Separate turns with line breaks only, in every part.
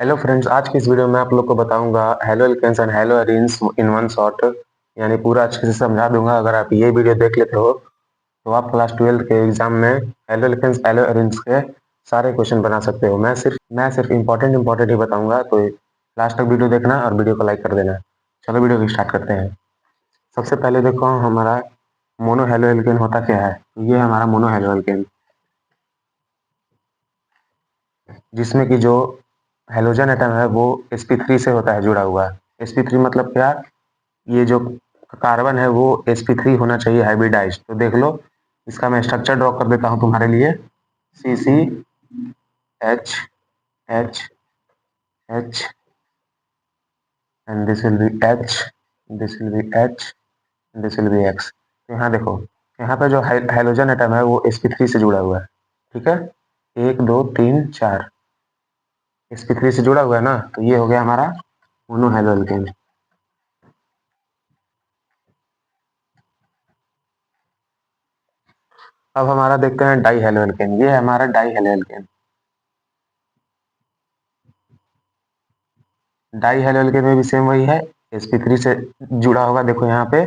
Hello friends, आज की इस वीडियो में आप लोग को बताऊंगा halo alkanes and halo arenes in one shot. यानी पूरा अच्छे से समझा दूंगा। अगर आप ये वीडियो देख लेते हो तो आप क्लास 12 के एग्जाम में हेलो एल्केन्स हेलो एरीन्स के सारे क्वेश्चन बना सकते हो। मैं सिर्फ इंपॉर्टेंट ही बताऊंगा, तो लास्ट तक वीडियो देखना और वीडियो को लाइक कर देना। चलो वीडियो को स्टार्ट करते हैं। सबसे पहले देखो हमारा मोनो हेलो एल्केन होता क्या है। ये है हमारा मोनो हेलो एल्केन, जिसमें कि जो हेलोजन एटम है वो sp3 से होता है जुड़ा हुआ। sp3 मतलब क्या? ये जो कार्बन है वो sp3 होना चाहिए हाइब्रिडाइज। तो देख लो, इसका मैं स्ट्रक्चर ड्रॉ कर देता हूँ तुम्हारे लिए। C C H H H and this will be H, this will be H, this will be X. तो यहाँ देखो, यहाँ पे जो हाइड्रोजन एटम है वो sp3 से जुड़ा हुआ है। ठीक है, एक दो तीन चार sp3 से जुड़ा हुआ है ना, तो ये हो गया हमारा मोनो हेलो एल्केन। अब हमारा देखते हैं डाई हेलो एल्केन। ये है हमारा die halo alkane. Die halo alkane में भी सेम वही है, sp3 से जुड़ा होगा। देखो यहाँ पे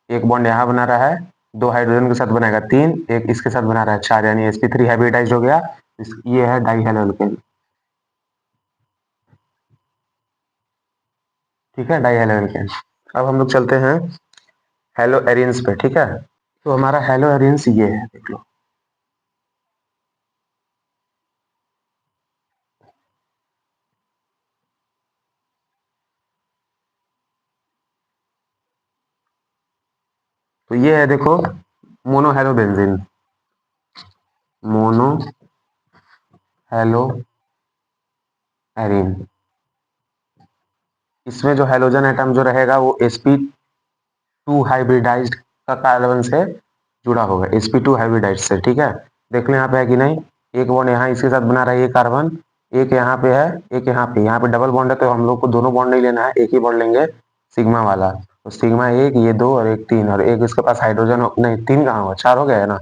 एक बॉन्ड यहाँ बना रहा है, दो हाइड्रोजन के साथ बनाएगा तीन, एक इसके साथ बना रहा है चार, यानी sp3 हाइब्रिडाइज हो गया। ये है डाई हेलो एल्केन। ठीक है, डाई हेलो एल्केन। अब हम लोग चलते हैं हेलो एरिन्स पे। ठीक है, तो हमारा हेलो एरिन्स ये है, देख लो। तो ये है देखो, mono hello benzene, mono hello Erin. इसमें जो हेलोजन एटम जो रहेगा वो sp2 हाइब्रिडाइज्ड का कार्बन से जुड़ा होगा, sp2 हाइब्रिडाइज से। ठीक है, देख लो यहाँ पे है कि नहीं। एक बॉन्ड यहाँ इसके साथ बना रहा है ये कार्बन, एक यहाँ पे है, एक यहाँ पे डबल बॉन्ड है, तो हम लोग को दोनों बॉन्ड नहीं लेना है, एक ही बॉन्ड लेंगे, सिग्मा वाला। तो सिग्मा एक, ये दो और एक तीन, और एक इसके पास हाइड्रोजन नहीं, तीन कहाँ हुआ, चार हो गया है ना।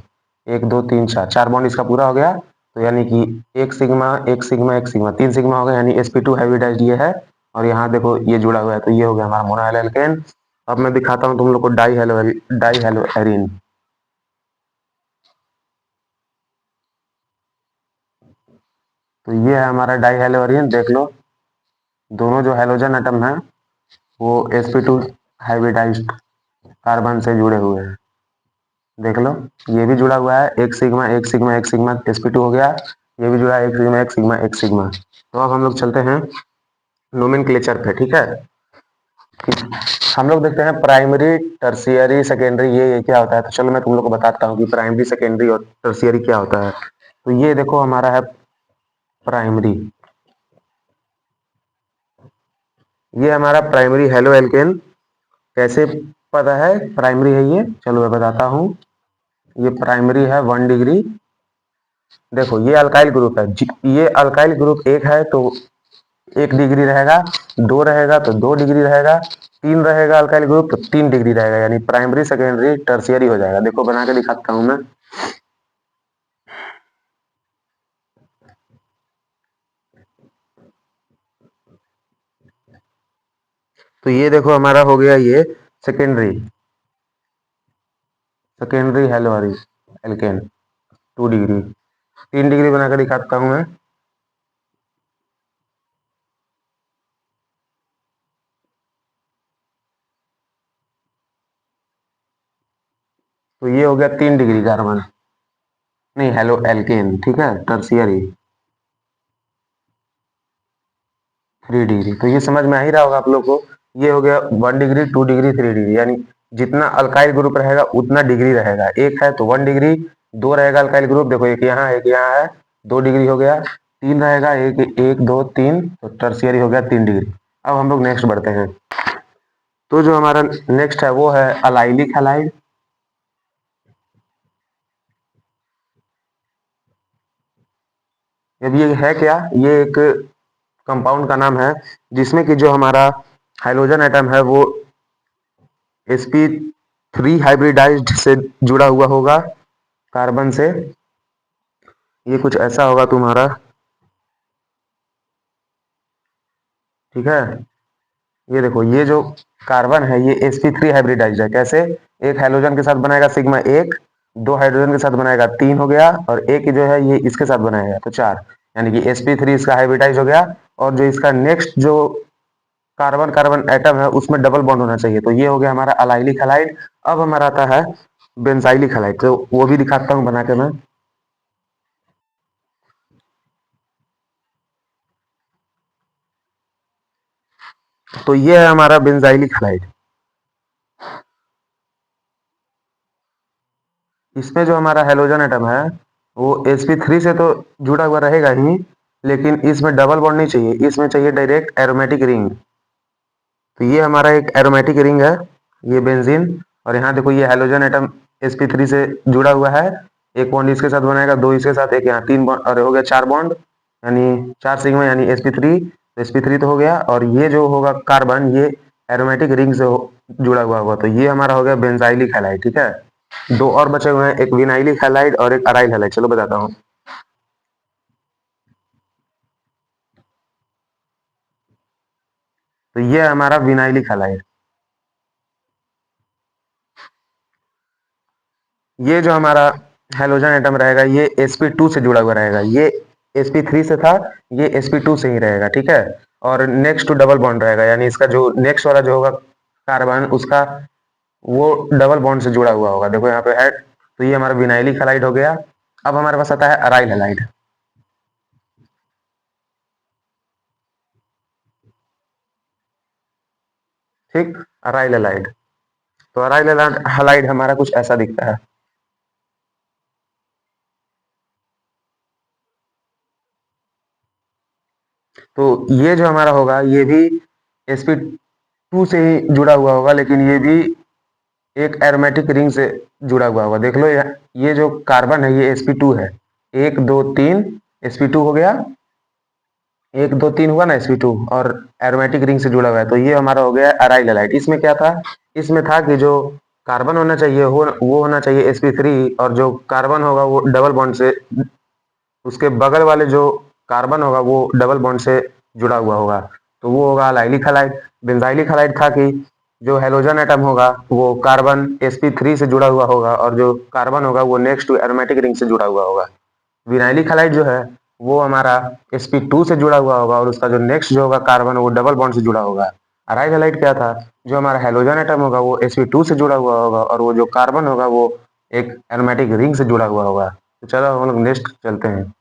एक दो तीन चार, चार बॉन्ड इसका पूरा हो गया। तो यानी कि एक सिग्मा एक सिग्मा एक सिग्मा, तीन सिग्मा हो गया, यानी sp2 हाइब्रिडाइज्ड ये है। और यहाँ देखो ये जुड़ा हुआ है, तो ये हो गया हमारा मोनो हेलो एल्केन। अब मैं दिखाता हूँ तुम लोग को डाई हेलो एरीन। तो ये है हमारा डाई हेलो एरीन, देख लो। दोनों जो हेलोजन एटम है वो sp2 हाइब्रिडाइज्ड कार्बन से जुड़े हुए हैं। देख लो, ये भी जुड़ा हुआ है, एक सिग्मा एक सिग्मा एक सिग्मा, sp2 हो गया। ये भी जुड़ा है, एक सिग्मा एक सिग्मा एक सिग्मा। तो अब हम लोग चलते हैं नोमेनक्लेचर पे। ठीक है, हम लोग देखते हैं प्राइमरी टर्शियरी सेकेंडरी, ये क्या होता है। तो चलो मैं तुम लोग को बताता हूँ कि प्राइमरी सेकेंडरी और टर्शियरी क्या होता है। तो ये देखो हमारा है प्राइमरी, ये हमारा प्राइमरी हेलो एल्केन। कैसे पता है प्राइमरी है ये, चलो मैं बताता हूँ। ये प्राइमरी है 1 डिग्री। देखो ये अल्काइल ग्रुप है, ये अल्काइल ग्रुप एक है तो 1 डिग्री रहेगा, दो रहेगा तो 2 डिग्री रहेगा, तीन रहेगा अल्काइल ग्रुप तो 3 डिग्री रहेगा, यानी प्राइमरी सेकेंडरी टर्शियरी हो जाएगा। देखो बना के दिखाता हूँ मैं। तो ये देखो हमारा हो गया ये secondary, secondary halo alkane 2 degree. 3 degree बना कर दिखाता हूँ मैं। तो ये हो गया 3 डिग्री कार्बन, नहीं हेलो एल्केन। ठीक है, टर्शियरी 3 डिग्री। तो ये समझ में आ ही रहा होगा आप लोग को। ये हो गया 1 डिग्री 2 डिग्री 3 डिग्री, यानी जितना अल्काइल ग्रुप रहेगा उतना डिग्री रहेगा। एक है तो 1 डिग्री, दो रहेगा अल्काइल ग्रुप, देखो एक यहाँ है, 2 डिग्री हो गया। तीन रहेगा, एक एक दो तीन, तो टर्शियरी हो गया 3 डिग्री। अब हम लोग नेक्स्ट बढ़ते हैं। तो जो हमारा नेक्स्ट है वो है अलाइलिक हैलाइड। अब ये है क्या, ये एक कंपाउंड का नाम है जिसमें कि जो हमारा हाइड्रोजन एटम है वो sp3 हाइब्रिडाइज्ड से जुड़ा हुआ होगा कार्बन से। ये कुछ ऐसा होगा तुम्हारा, ठीक है। ये देखो ये जो कार्बन है ये sp3 हाइब्रिडाइज्ड है। कैसे? एक हाइड्रोजन के साथ बनाएगा सिग्मा एक, दो हाइड्रोजन के साथ बनाएगा तीन हो गया, और एक जो है ये इसके साथ बनाएगा तो चार, यानी कि sp3 इसका हाइब्रिडाइज हो गया। और जो इसका नेक्स्ट जो कार्बन कार्बन एटम है उसमें डबल बॉन्ड होना चाहिए, तो ये हो गया हमारा अलाइलिक हैलाइड। अब हमारा आता है बेंजाइलिक हैलाइड, तो वो भी दिखाता हूँ बना के मैं। तो ये है हमारा बेंजाइलिक हैलाइड। इसमें जो हमारा हेलोजन एटम है वो sp3 से तो जुड़ा हुआ रहेगा ही, लेकिन इसमें डबल बॉन्ड नहीं चाहिए, इसमें चाहिए डायरेक्ट एरोमेटिक रिंग। तो ये हमारा एक एरोमेटिक रिंग है, ये बेंजीन। और यहाँ देखो ये हेलोजन एटम sp3 से जुड़ा हुआ है, एक बॉन्ड इसके साथ बनाएगा, दो इसके साथ, एक यहाँ तीन बॉन्ड, और हो गया चार बॉन्ड, यानी चार सिग्मा यानी sp3। तो sp3 तो हो गया, और ये जो होगा कार्बन ये एरोमेटिक रिंग से जुड़ा हुआ होगा, तो ये हमारा हो गया बेंजाइलिक हैलाइड। ठीक है। दो और बचे हुए हैं, एक विनाइलिक हैलाइड और एक अराइल हैलाइड। चलो बताता हूँ। तो ये है हमारा विनाइलिक हैलाइड। ये जो हमारा हेलोजन एटम रहेगा ये sp2 से जुड़ा हुआ रहेगा, ये sp3 से था, ये sp2 से ही रहेगा। ठीक है। और नेक्स्ट टू डबल बॉन्ड रहेगा, यानी इसका जो नेक्स्ट वाला जो होगा कार्बन उसका वो डबल बॉन्ड से जुड़ा हुआ होगा, देखो यहाँ पे है। तो ये हमारा विनाइलिक हैलाइड हो गया। अब हमारे पास आता है अराइल हैलाइड। ठीक। Aryl halide. तो अराइल हैलाइड हमारा कुछ ऐसा दिखता है। तो ये जो हमारा होगा ये भी sp2 से ही जुड़ा हुआ होगा, लेकिन ये भी एक एरोमेटिक रिंग से जुड़ा हुआ होगा। देख लो ये जो कार्बन है ये sp2 है, एक दो तीन sp2 हो गया, एक दो तीन हुआ ना sp2, और एरोमेटिक रिंग से जुड़ा हुआ है, तो ये हमारा हो गया अराइल हैलाइड। इसमें क्या था? इसमें था कि जो कार्बन होना चाहिए वो होना चाहिए sp3, और जो कार्बन होगा वो डबल बॉन्ड से, उसके बगल वाले जो कार्बन होगा वो डबल बॉन्ड से जुड़ा हुआ होगा, तो वो होगा अलाइलिक हलाइड। बेंजाइलिक हलाइड था कि जो हेलोजन एटम होगा वो कार्बन sp3 से जुड़ा हुआ होगा, और जो कार्बन होगा वो नेक्स्ट टू एरोमेटिक रिंग से जुड़ा हुआ होगा। विनाइलिक हलाइड जो है वो हमारा sp2 से जुड़ा हुआ होगा, और उसका जो नेक्स्ट जो होगा कार्बन वो डबल बॉन्ड से जुड़ा होगा। अराइल हलाइड क्या था? जो हमारा हेलोजन एटम होगा वो sp2 से जुड़ा हुआ होगा, और वो जो कार्बन होगा वो एक एरोमेटिक रिंग से जुड़ा हुआ होगा। तो चलो हम लोग नेक्स्ट चलते हैं।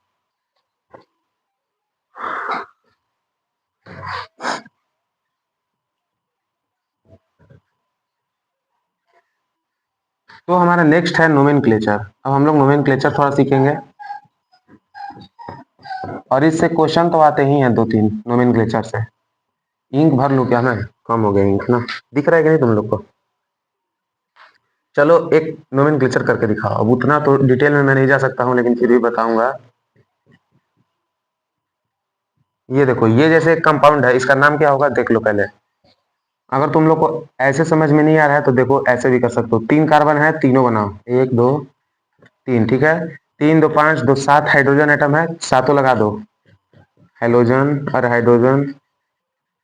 तो हमारा नेक्स्ट है नोमेनक्लेचर। अब हम लोग नोमेनक्लेचर थोड़ा सीखेंगे, और इससे क्वेश्चन तो आते ही हैं दो तीन नोमेनक्लेचर से। इंक भर लूं क्या मैं? कम हो गया इंक ना, दिख रहा है कि नहीं तुम लोग को? चलो एक नोमेनक्लेचर करके दिखाओ। अब उतना तो डिटेल में मैं नहीं जा सकता हूँ, लेकिन फिर भी बताऊंगा। ये देखो ये जैसे एक कंपाउंड है, इसका नाम क्या होगा देख लो पहले। अगर तुम लोग को ऐसे समझ में नहीं आ रहा है तो देखो ऐसे भी कर सकते हो। तीन कार्बन है, तीनों बनाओ, एक दो तीन। ठीक है। तीन दो पांच, दो सात हाइड्रोजन एटम है, सातों लगा दो। हेलोजन और hydrogen,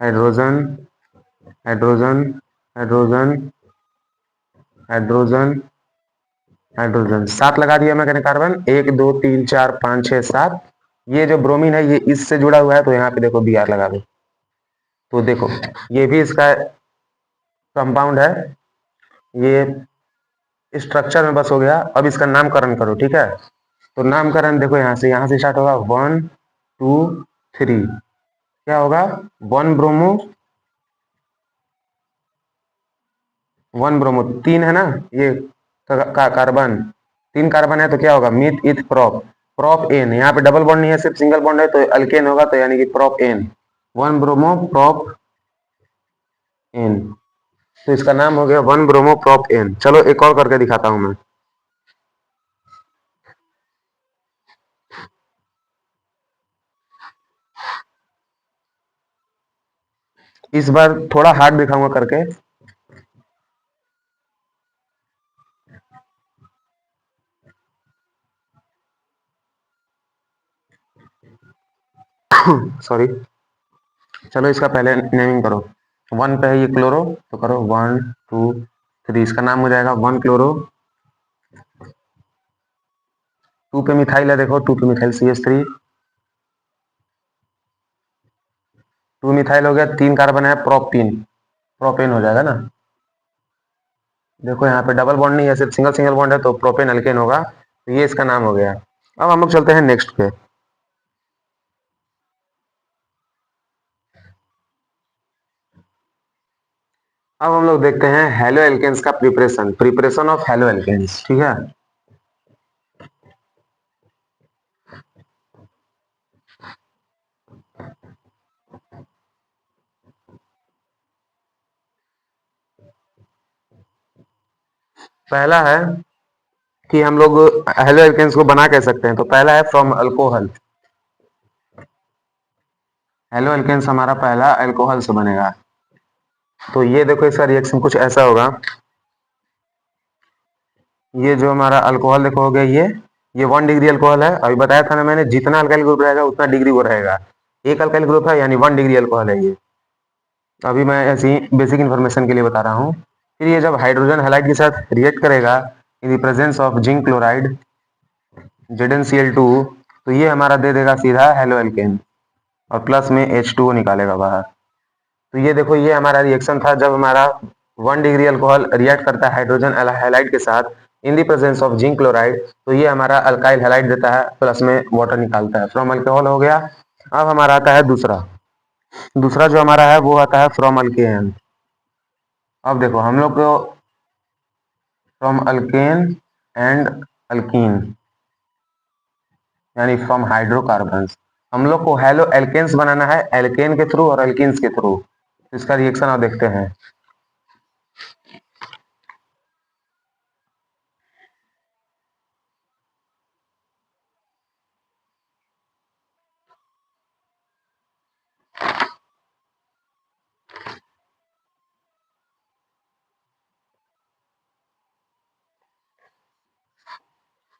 hydrogen, hydrogen, hydrogen, hydrogen, hydrogen, सात लगा दिया मैं। कहने कार्बन एक दो तीन चार पाँच छह सात। ये जो ब्रोमीन है ये इससे जुड़ा हुआ है, तो यहाँ पे देखो बी आर लगा दो। तो देखो ये भी इसका कंपाउंड है, ये स्ट्रक्चर में बस हो गया। अब इसका नामकरण करो। ठीक है। तो नामकरण देखो यहाँ से स्टार्ट होगा, वन टू थ्री। क्या होगा? वन ब्रोमो, वन ब्रोमो तीन है ना, ये कार्बन, तीन कार्बन है, तो क्या होगा? मिथ इथ प्रोप, प्रोप एन। यहाँ पे डबल बॉन्ड नहीं है, सिर्फ सिंगल बॉन्ड है, तो अल्केन होगा, तो यानी कि propane, one bromo propane. तो इसका नाम हो गया वन ब्रोमो प्रोप एन। चलो एक और करके दिखाता हूं मैं। इस बार थोड़ा हार्ड दिखाऊंगा करके। सॉरी। चलो इसका पहले नेमिंग करो। 1 पे है ये क्लोरो, तो करो 1 2 3, इसका नाम हो जाएगा 1 क्लोरो। 2 पे मिथाइल है, देखो 2 पे मिथाइल CH3, 2 मिथाइल हो गया, 3 कार्बन है प्रोपीन, प्रोपेन हो जाएगा ना। देखो यहाँ पे डबल बॉन्ड नहीं है, सिर्फ सिंगल सिंगल बॉन्ड है, तो प्रोपेन अल्केन होगा, तो ये इसका नाम हो गया। अब हम लोग चलते हैं नेक्स्ट पे। अब हम लोग देखते हैं हेलो एल्केन्स का preparation, preparation of halo alkanes, ठीक है। पहला है कि हम लोग हेलो एल्केन्स को बना कह सकते हैं, तो पहला है फ्रॉम अल्कोहल। हेलो एल्केन्स हमारा पहला अल्कोहल से बनेगा, तो ये देखो इसका रिएक्शन कुछ ऐसा होगा। ये जो हमारा अल्कोहल देखो हो गया, ये 1 डिग्री अल्कोहल है। अभी बताया था ना मैंने, जितना अल्काइल ग्रुप रहेगा उतना डिग्री वो रहेगा। एक अल्काइल ग्रुप है यानी 1 डिग्री अल्कोहल है ये। अभी मैं ऐसी बेसिक इन्फॉर्मेशन के लिए बता रहा हूँ। फिर ये जब हाइड्रोजन हैलाइड के साथ रिएक्ट करेगा इन the presence of zinc chloride ZnCl2, तो ये हमारा दे देगा सीधा हेलो एल्केन, और प्लस में H2O निकालेगा बाहर। तो ये देखो ये हमारा रिएक्शन था जब हमारा 1 डिग्री अल्कोहल रिएक्ट करता है हाइड्रोजन हैलाइड के साथ इन the presence of zinc chloride, तो ये हमारा अल्काइल हैलाइड देता है, प्लस में वाटर निकालता है, फ्रॉम अल्कोहल हो गया। अब हमारा आता है दूसरा, दूसरा जो हमारा है वो आता है फ्रॉम अल्केन। अब देखो हम लोग को फ्रॉम अल्केन एंड अल्कीन, यानी फ्रॉम हाइड्रोकार्बन्स, हम लोग को हेलो एल्केन्स बनाना है एल्केन के थ्रू और अल्कीन्स के थ्रू। इसका रिएक्शन आप देखते हैं।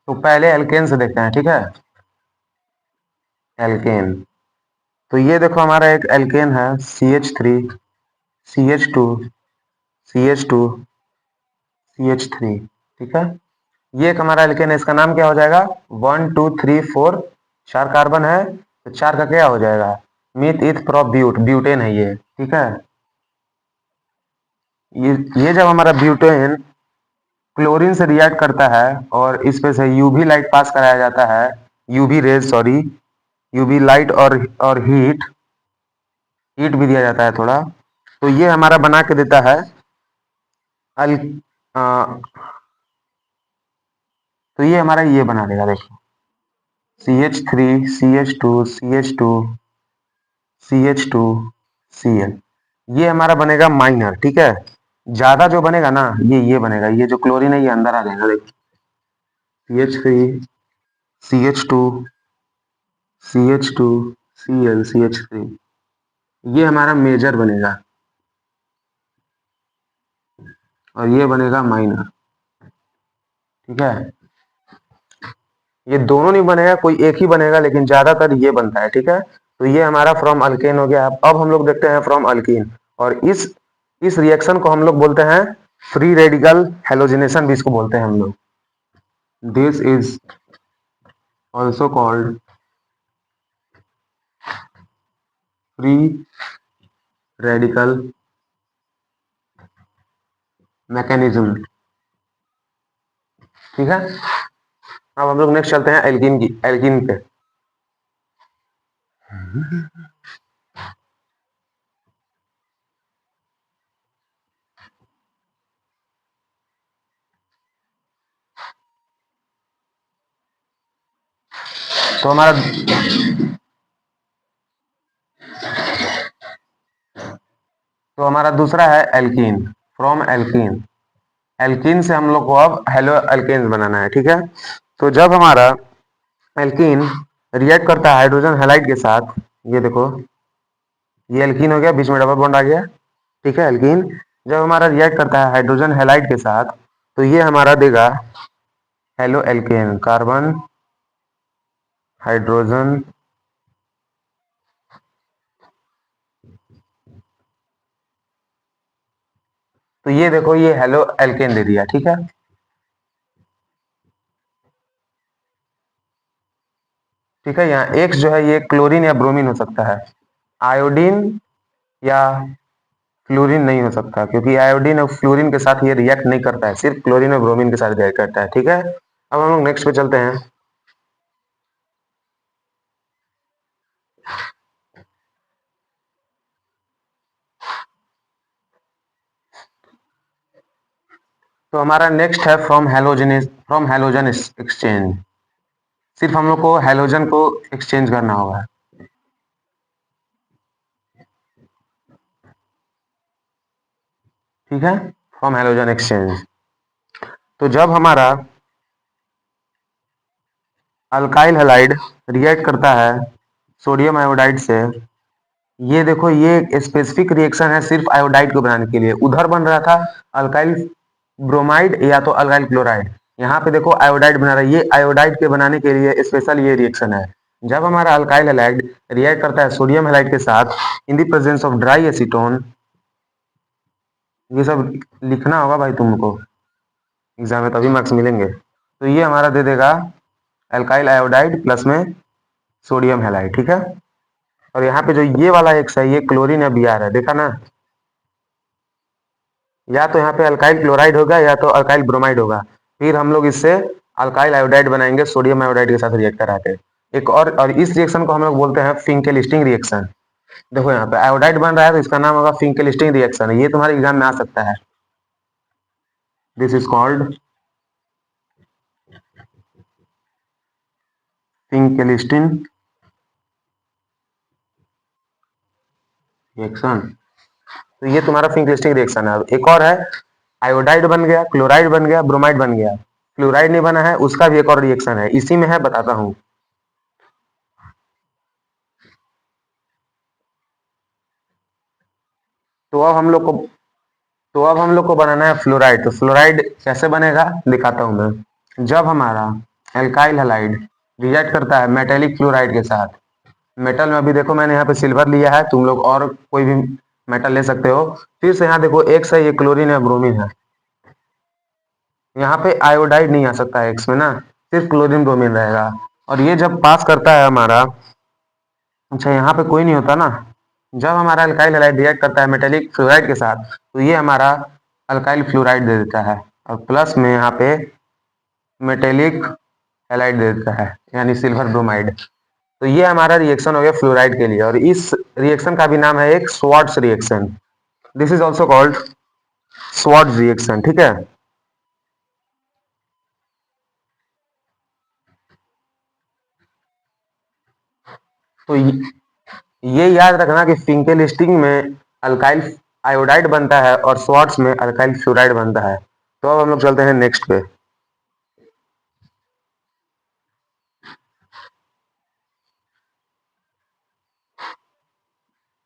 तो पहले एल्केन से देखते हैं, ठीक है। एल्केन, तो ये देखो हमारा एक एल्केन है CH3 CH2 CH2 CH3, ठीक है। ये एक हमारा एल्केन है, इसका नाम क्या हो जाएगा 1 2 3 4, 4 कार्बन है, तो 4 का क्या हो जाएगा मिथ इथ प्रोप ब्यूट, ब्यूटेन है ये, ठीक है। ये जब हमारा ब्यूटेन क्लोरीन से रिएक्ट करता है और इस पे से यूवी लाइट पास कराया जाता है, UV rays sorry, UV light और हीट, हीट भी दिया जाता है थोड़ा, तो ये हमारा बना के देता है अल आ, तो ये हमारा ये बना देगा, देखो CH3 CH2 CH2 CH2 Cl, ये हमारा बनेगा माइनर, ठीक है। ज्यादा जो बनेगा ना ये बनेगा, ये जो क्लोरीन है ये अंदर आ जाएगा, देखो CH3 CH2 CH2 Cl CH3, ये हमारा मेजर बनेगा और ये बनेगा माइनर, ठीक है। ये दोनों नहीं बनेगा, कोई एक ही बनेगा, लेकिन ज्यादातर ये बनता है, ठीक है। तो ये हमारा फ्रॉम अल्केन हो गया। अब हम लोग देखते हैं फ्रॉम अल्कीन, और इस रिएक्शन को हम लोग बोलते हैं फ्री रेडिकल हेलोजिनेशन भी इसको बोलते हैं हम लोग। This is also called free radical mechanism, ठीक है। अब हम लोग नेक्स्ट चलते हैं एल्कीन की, एल्कीन पे। तो हमारा दूसरा है एल्कीन, फ्रॉम एल्कीन। एल्कीन से हम लोग को अब हेलो एल्केन बनाना है, ठीक है। तो जब हमारा एल्कीन रिएक्ट करता है हाइड्रोजन हैलाइड के साथ, ये देखो ये एल्कीन हो गया, बीच में डबल बॉन्ड आ गया, ठीक है। एल्कीन जब हमारा रिएक्ट करता है हाइड्रोजन हैलाइड के साथ, तो ये हमारा देगा हेलो एल्केन, कार्बन हाइड्रोजन तो ये देखो ये हेलो एल्केन दे दिया, ठीक है। ठीक है, यहाँ एक्स जो है ये क्लोरीन या ब्रोमीन हो सकता है, आयोडीन या फ्लोरीन नहीं हो सकता, क्योंकि आयोडीन और फ्लोरीन के साथ ये रिएक्ट नहीं करता है, सिर्फ क्लोरीन और ब्रोमीन के साथ रिएक्ट करता है। ठीक है, अब हम लोग नेक्स्ट पे चलते हैं। तो हमारा नेक्स्ट है फ्रॉम हेलोजन एक्सचेंज। सिर्फ हम लोग को हेलोजन को एक्सचेंज करना होगा। ठीक है, फ्रॉम हेलोजन एक्सचेंज। तो जब हमारा अल्काइल हैलाइड रिएक्ट करता है सोडियम आयोडाइड से, ये देखो ये स्पेसिफिक रिएक्शन है सिर्फ आयोडाइड को बनाने के लिए। उधर बन रहा था अल्काइल ब्रोमाइड या तो अल्काइल क्लोराइड, यहाँ पे देखो आयोडाइड बना रहा है। ये आयोडाइड के बनाने के लिए स्पेशल ये रिएक्शन है। जब हमारा अल्काइल हैलाइड रिएक्ट करता है सोडियम हैलाइड के साथ इन the presence of dry acetone, ये सब लिखना होगा भाई तुमको एग्जाम में, तभी मार्क्स मिलेंगे। तो ये हमारा दे देगा अल्काइल आयोडाइड प्लस में सोडियम हैलाइड। ठीक है, और यहाँ पे जो ये वाला एक्स है ये क्लोरीन या बी आर है, देखा ना। या तो यहाँ पे अल्काइल क्लोराइड होगा या तो अल्काइल ब्रोमाइड होगा, फिर हम लोग इससे अल्काइल आयोडाइड बनाएंगे सोडियम आयोडाइड के साथ रिएक्ट करा के। एक और इस रिएक्शन को हम लोग बोलते हैं फिंकेलिस्टिंग रिएक्शन। देखो यहाँ पे आयोडाइड बन रहा है तो इसका नाम होगा फिंकेलिस्टिंग रिएक्शन, ये तुम्हारे एग्जाम में आ सकता है। This is called Finkelstein reaction. तो ये तुम्हारा फिंकेलिस्टिंग रिएक्शन है। एक और है, आयोडाइड बन गया, क्लोराइड बन गया, ब्रोमाइड बन गया, फ्लोराइड नहीं बना है, उसका भी एक और रिएक्शन है, इसी में है, बताता हूँ। तो अब हम लोग को बनाना है फ्लोराइड। तो फ्लोराइड कैसे बनेगा दिखाता हूं मैं। जब हमारा एल्काइल हैलाइड रिएक्ट करता है मेटेलिक फ्लोराइड के साथ, मेटल में अभी देखो मैंने यहाँ पे सिल्वर लिया है, तुम लोग और कोई भी मेटल ले सकते हो। फिर से यहाँ देखो एक्स है, ये क्लोरीन है ब्रोमीन है, यहाँ पे आयोडाइड नहीं आ सकता है एक्स में ना, सिर्फ क्लोरीन ब्रोमीन रहेगा। और ये जब पास करता है हमारा, अच्छा यहाँ पे कोई नहीं होता ना, जब हमारा अल्काइल हैलाइड रिएक्ट करता है मेटेलिक फ्लोराइड के साथ तो ये हमारा अल्काइल फ्लोराइड दे देता है, और प्लस में यहाँ पे मेटेलिक हैलाइड दे देता है यानी सिल्वर ब्रोमाइड। तो ये हमारा रिएक्शन हो गया फ्लोराइड के लिए, और इस रिएक्शन का भी नाम है एक Swarts reaction. This is also called Swarts reaction. ठीक है, तो ये याद रखना कि फिंकेलिस्टिंग में अल्काइल आयोडाइड बनता है और स्वार्ट्स में अल्काइल फ्लोराइड बनता है। तो अब हम लोग चलते हैं नेक्स्ट पे।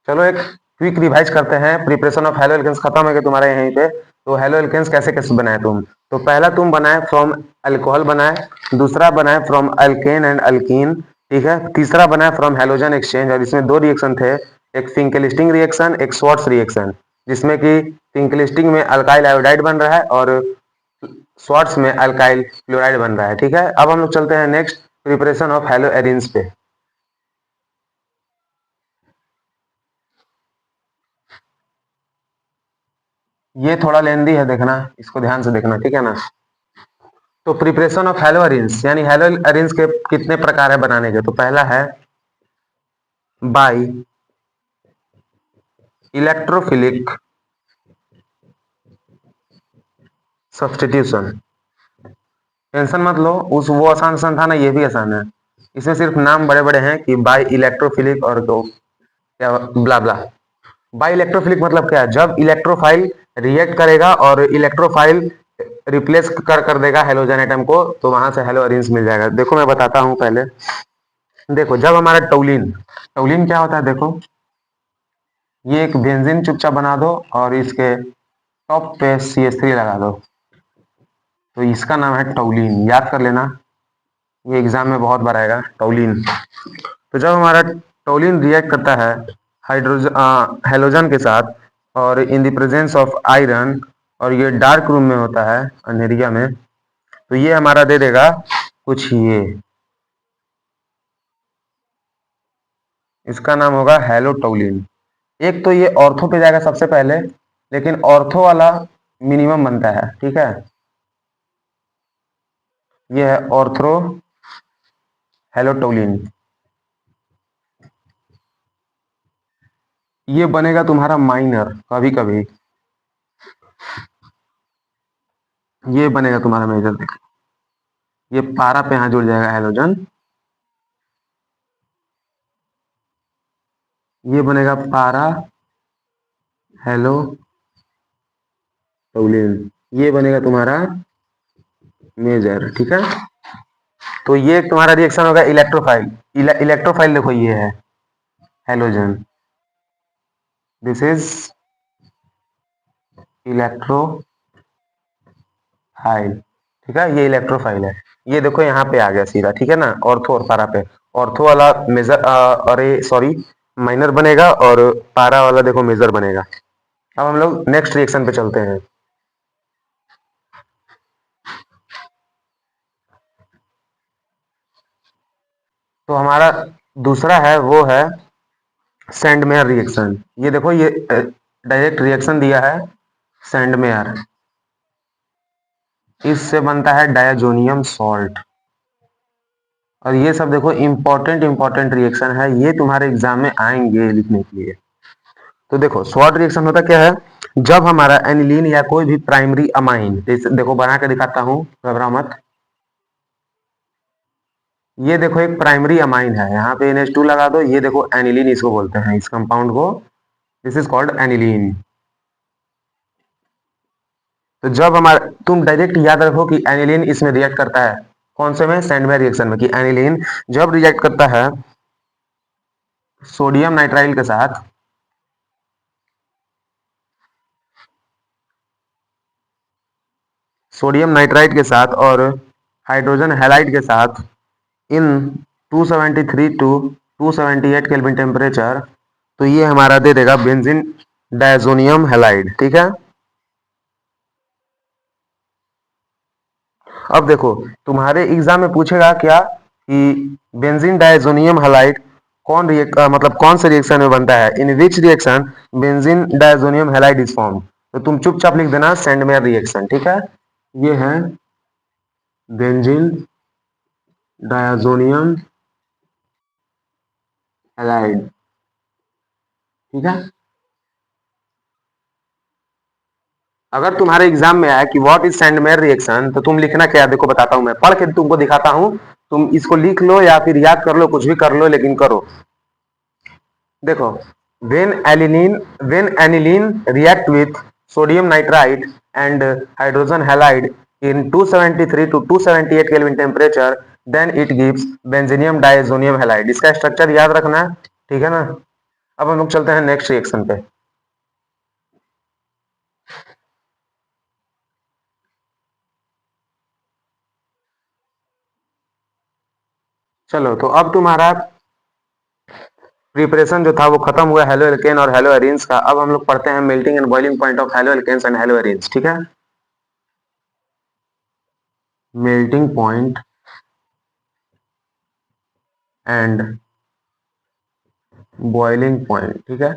चलो एक क्विक रिवाइज करते हैं। प्रिपरेशन ऑफ हेलो एल्केन्स खत्म है कि तुम्हारे यहीं पे। तो हेलो एल्केन्स कैसे कैसे बनाए तुम, तो पहला तुम बनाए फ्रॉम अल्कोहल बनाए, दूसरा बनाए फ्रॉम अल्केन एंड अल्कीन, ठीक है, तीसरा बनाए फ्रॉम हेलोजन एक्सचेंज, और इसमें दो रिएक्शन थे, एक फिंकेलिस्टिंग रिएक्शन एक स्वार्ट्स रिएक्शन, जिसमें कि फिंकेलिस्टिंग में अल्काइल आयोडाइड बन रहा है और स्वार्ट्स में अल्काइल क्लोराइड बन रहा है। ठीक है, अब हम लोग चलते हैं next preparation of hello arenes पे। ये थोड़ा लेंदी है, देखना इसको ध्यान से देखना, ठीक है ना। तो प्रिपरेशन ऑफ हेलो अरेंज यानी हेलो अरेंज के कितने प्रकार है बनाने के, तो पहला है बाई इलेक्ट्रोफिलिक सब्सटीट्यूशन। टेंशन मत लो, उस वो आसान था ना, ये भी आसान है। इसमें सिर्फ नाम बड़े बड़े हैं कि बाई इलेक्ट्रोफिलिक और तो क्या ब्ला ब्ला। बाई इलेक्ट्रोफिलिक मतलब क्या है, जब इलेक्ट्रोफाइल रिएक्ट करेगा और इलेक्ट्रोफाइल रिप्लेस कर देगा हेलोजन एटम को, तो वहां से हेलो अरेंज मिल जाएगा। देखो मैं बताता हूं पहले। देखो जब हमारा टोलिन, टोलिन क्या होता है, देखो ये एक बेंजीन चुपचाप बना दो और इसके टॉप पे CH3 लगा दो, तो इसका नाम है टोलिन, याद कर लेना, ये एग्जाम में बहुत बार आएगा टोलिन। तो जब हमारा टोलिन रिएक्ट करता है हाइड्रोजन हेलोजन के साथ और इन द प्रेजेंस ऑफ आयरन, और ये डार्क रूम में होता है, अंधेरिया में, तो ये हमारा दे देगा कुछ ये, इसका नाम होगा हेलोटोलिन। एक तो ये ऑर्थो पे जाएगा सबसे पहले, लेकिन ऑर्थो वाला मिनिमम बनता है, ठीक है। ये है ऑर्थो हेलोटोलिन। ये बनेगा तुम्हारा माइनर कभी कभी, ये बनेगा तुम्हारा मेजर। देखो ये पारा पे यहाँ जुड़ जाएगा हेलोजन, ये बनेगा पारा हेलोटोलिन, ये बनेगा तुम्हारा मेजर, ठीक है। तो ये तुम्हारा रिएक्शन होगा इलेक्ट्रोफाइल। इलेक्ट्रोफाइल देखो ये है हेलोजन, दिस इज इलेक्ट्रोफाइल, ठीक है, ये इलेक्ट्रोफाइल है। ये देखो यहाँ पे आ गया सीधा, ठीक है ना, ऑर्थो और पारा पे। ऑर्थो वाला मेजर, अरे सॉरी, माइनर बनेगा, और पारा वाला देखो मेजर बनेगा। अब हम लोग नेक्स्ट रिएक्शन पे चलते हैं। तो हमारा दूसरा है वो है सैंडमेयर रिएक्शन। ये देखो ये डायरेक्ट रिएक्शन दिया है सैंडमेयर, इससे बनता है डायाजोनियम सॉल्ट। और ये सब देखो इंपॉर्टेंट इंपॉर्टेंट रिएक्शन है, ये तुम्हारे एग्जाम में आएंगे लिखने के लिए। तो देखो शॉर्ट रिएक्शन होता क्या है, जब हमारा एनिलीन या कोई भी प्राइमरी अमाइन, देखो बना के दिखाता हूं, घबरा मत। ये देखो एक प्राइमरी अमाइन है, यहाँ पे NH2 लगा दो, ये देखो एनिलीन इसको बोलते हैं, इस कंपाउंड को, दिस इज कॉल्ड एनिलीन। तो जब हमारा, तुम डायरेक्ट याद रखो कि एनिलीन इसमें रिएक्ट करता है, कौन से में, सैंडमेयर रिएक्शन में, कि एनिलीन जब रिएक्ट करता है सोडियम नाइट्राइल के साथ, सोडियम नाइट्राइड के साथ और हाइड्रोजन हैलाइड के साथ, इन 273 टू 278 केल्विन टेम्परेचर, तो ये हमारा दे देगा बेंजीन डायजोनियम हैलाइड, ठीक है। अब देखो तुम्हारे एग्जाम में पूछेगा क्या कि बेंजीन डायजोनियम हैलाइड कौन मतलब कौन से रिएक्शन में बनता है, in which reaction benzene diazonium halide is form. तो तुम चुपचाप लिख देना सैंडमेयर रिएक्शन, ठीक है। ये है बेंजीन डायजोनियम हैलाइड, ठीक है। अगर तुम्हारे एग्जाम में आया कि व्हाट इज सैंडमेयर रिएक्शन, तो तुम लिखना क्या, देखो बताता हूं, मैं पढ़ के तुमको दिखाता हूं, तुम इसको लिख लो या फिर याद कर लो, कुछ भी कर लो, लेकिन करो। देखो, when aniline react with sodium nitrite and hydrogen halide in 273 to 278 Kelvin temperature, then it gives benzenium diazonium halide। इसका स्ट्रक्चर याद रखना, ठीक है ना। अब हम लोग चलते हैं नेक्स्ट रिएक्शन पे। चलो, तो अब तुम्हारा प्रिपरेशन जो था वो खत्म हुआ हेलो एल्केन और हेलो एरिन्स का। अब हम लोग पढ़ते हैं melting and boiling point of halo alkanes and halo arenes, ठीक है। Melting point and boiling point, ठीक है।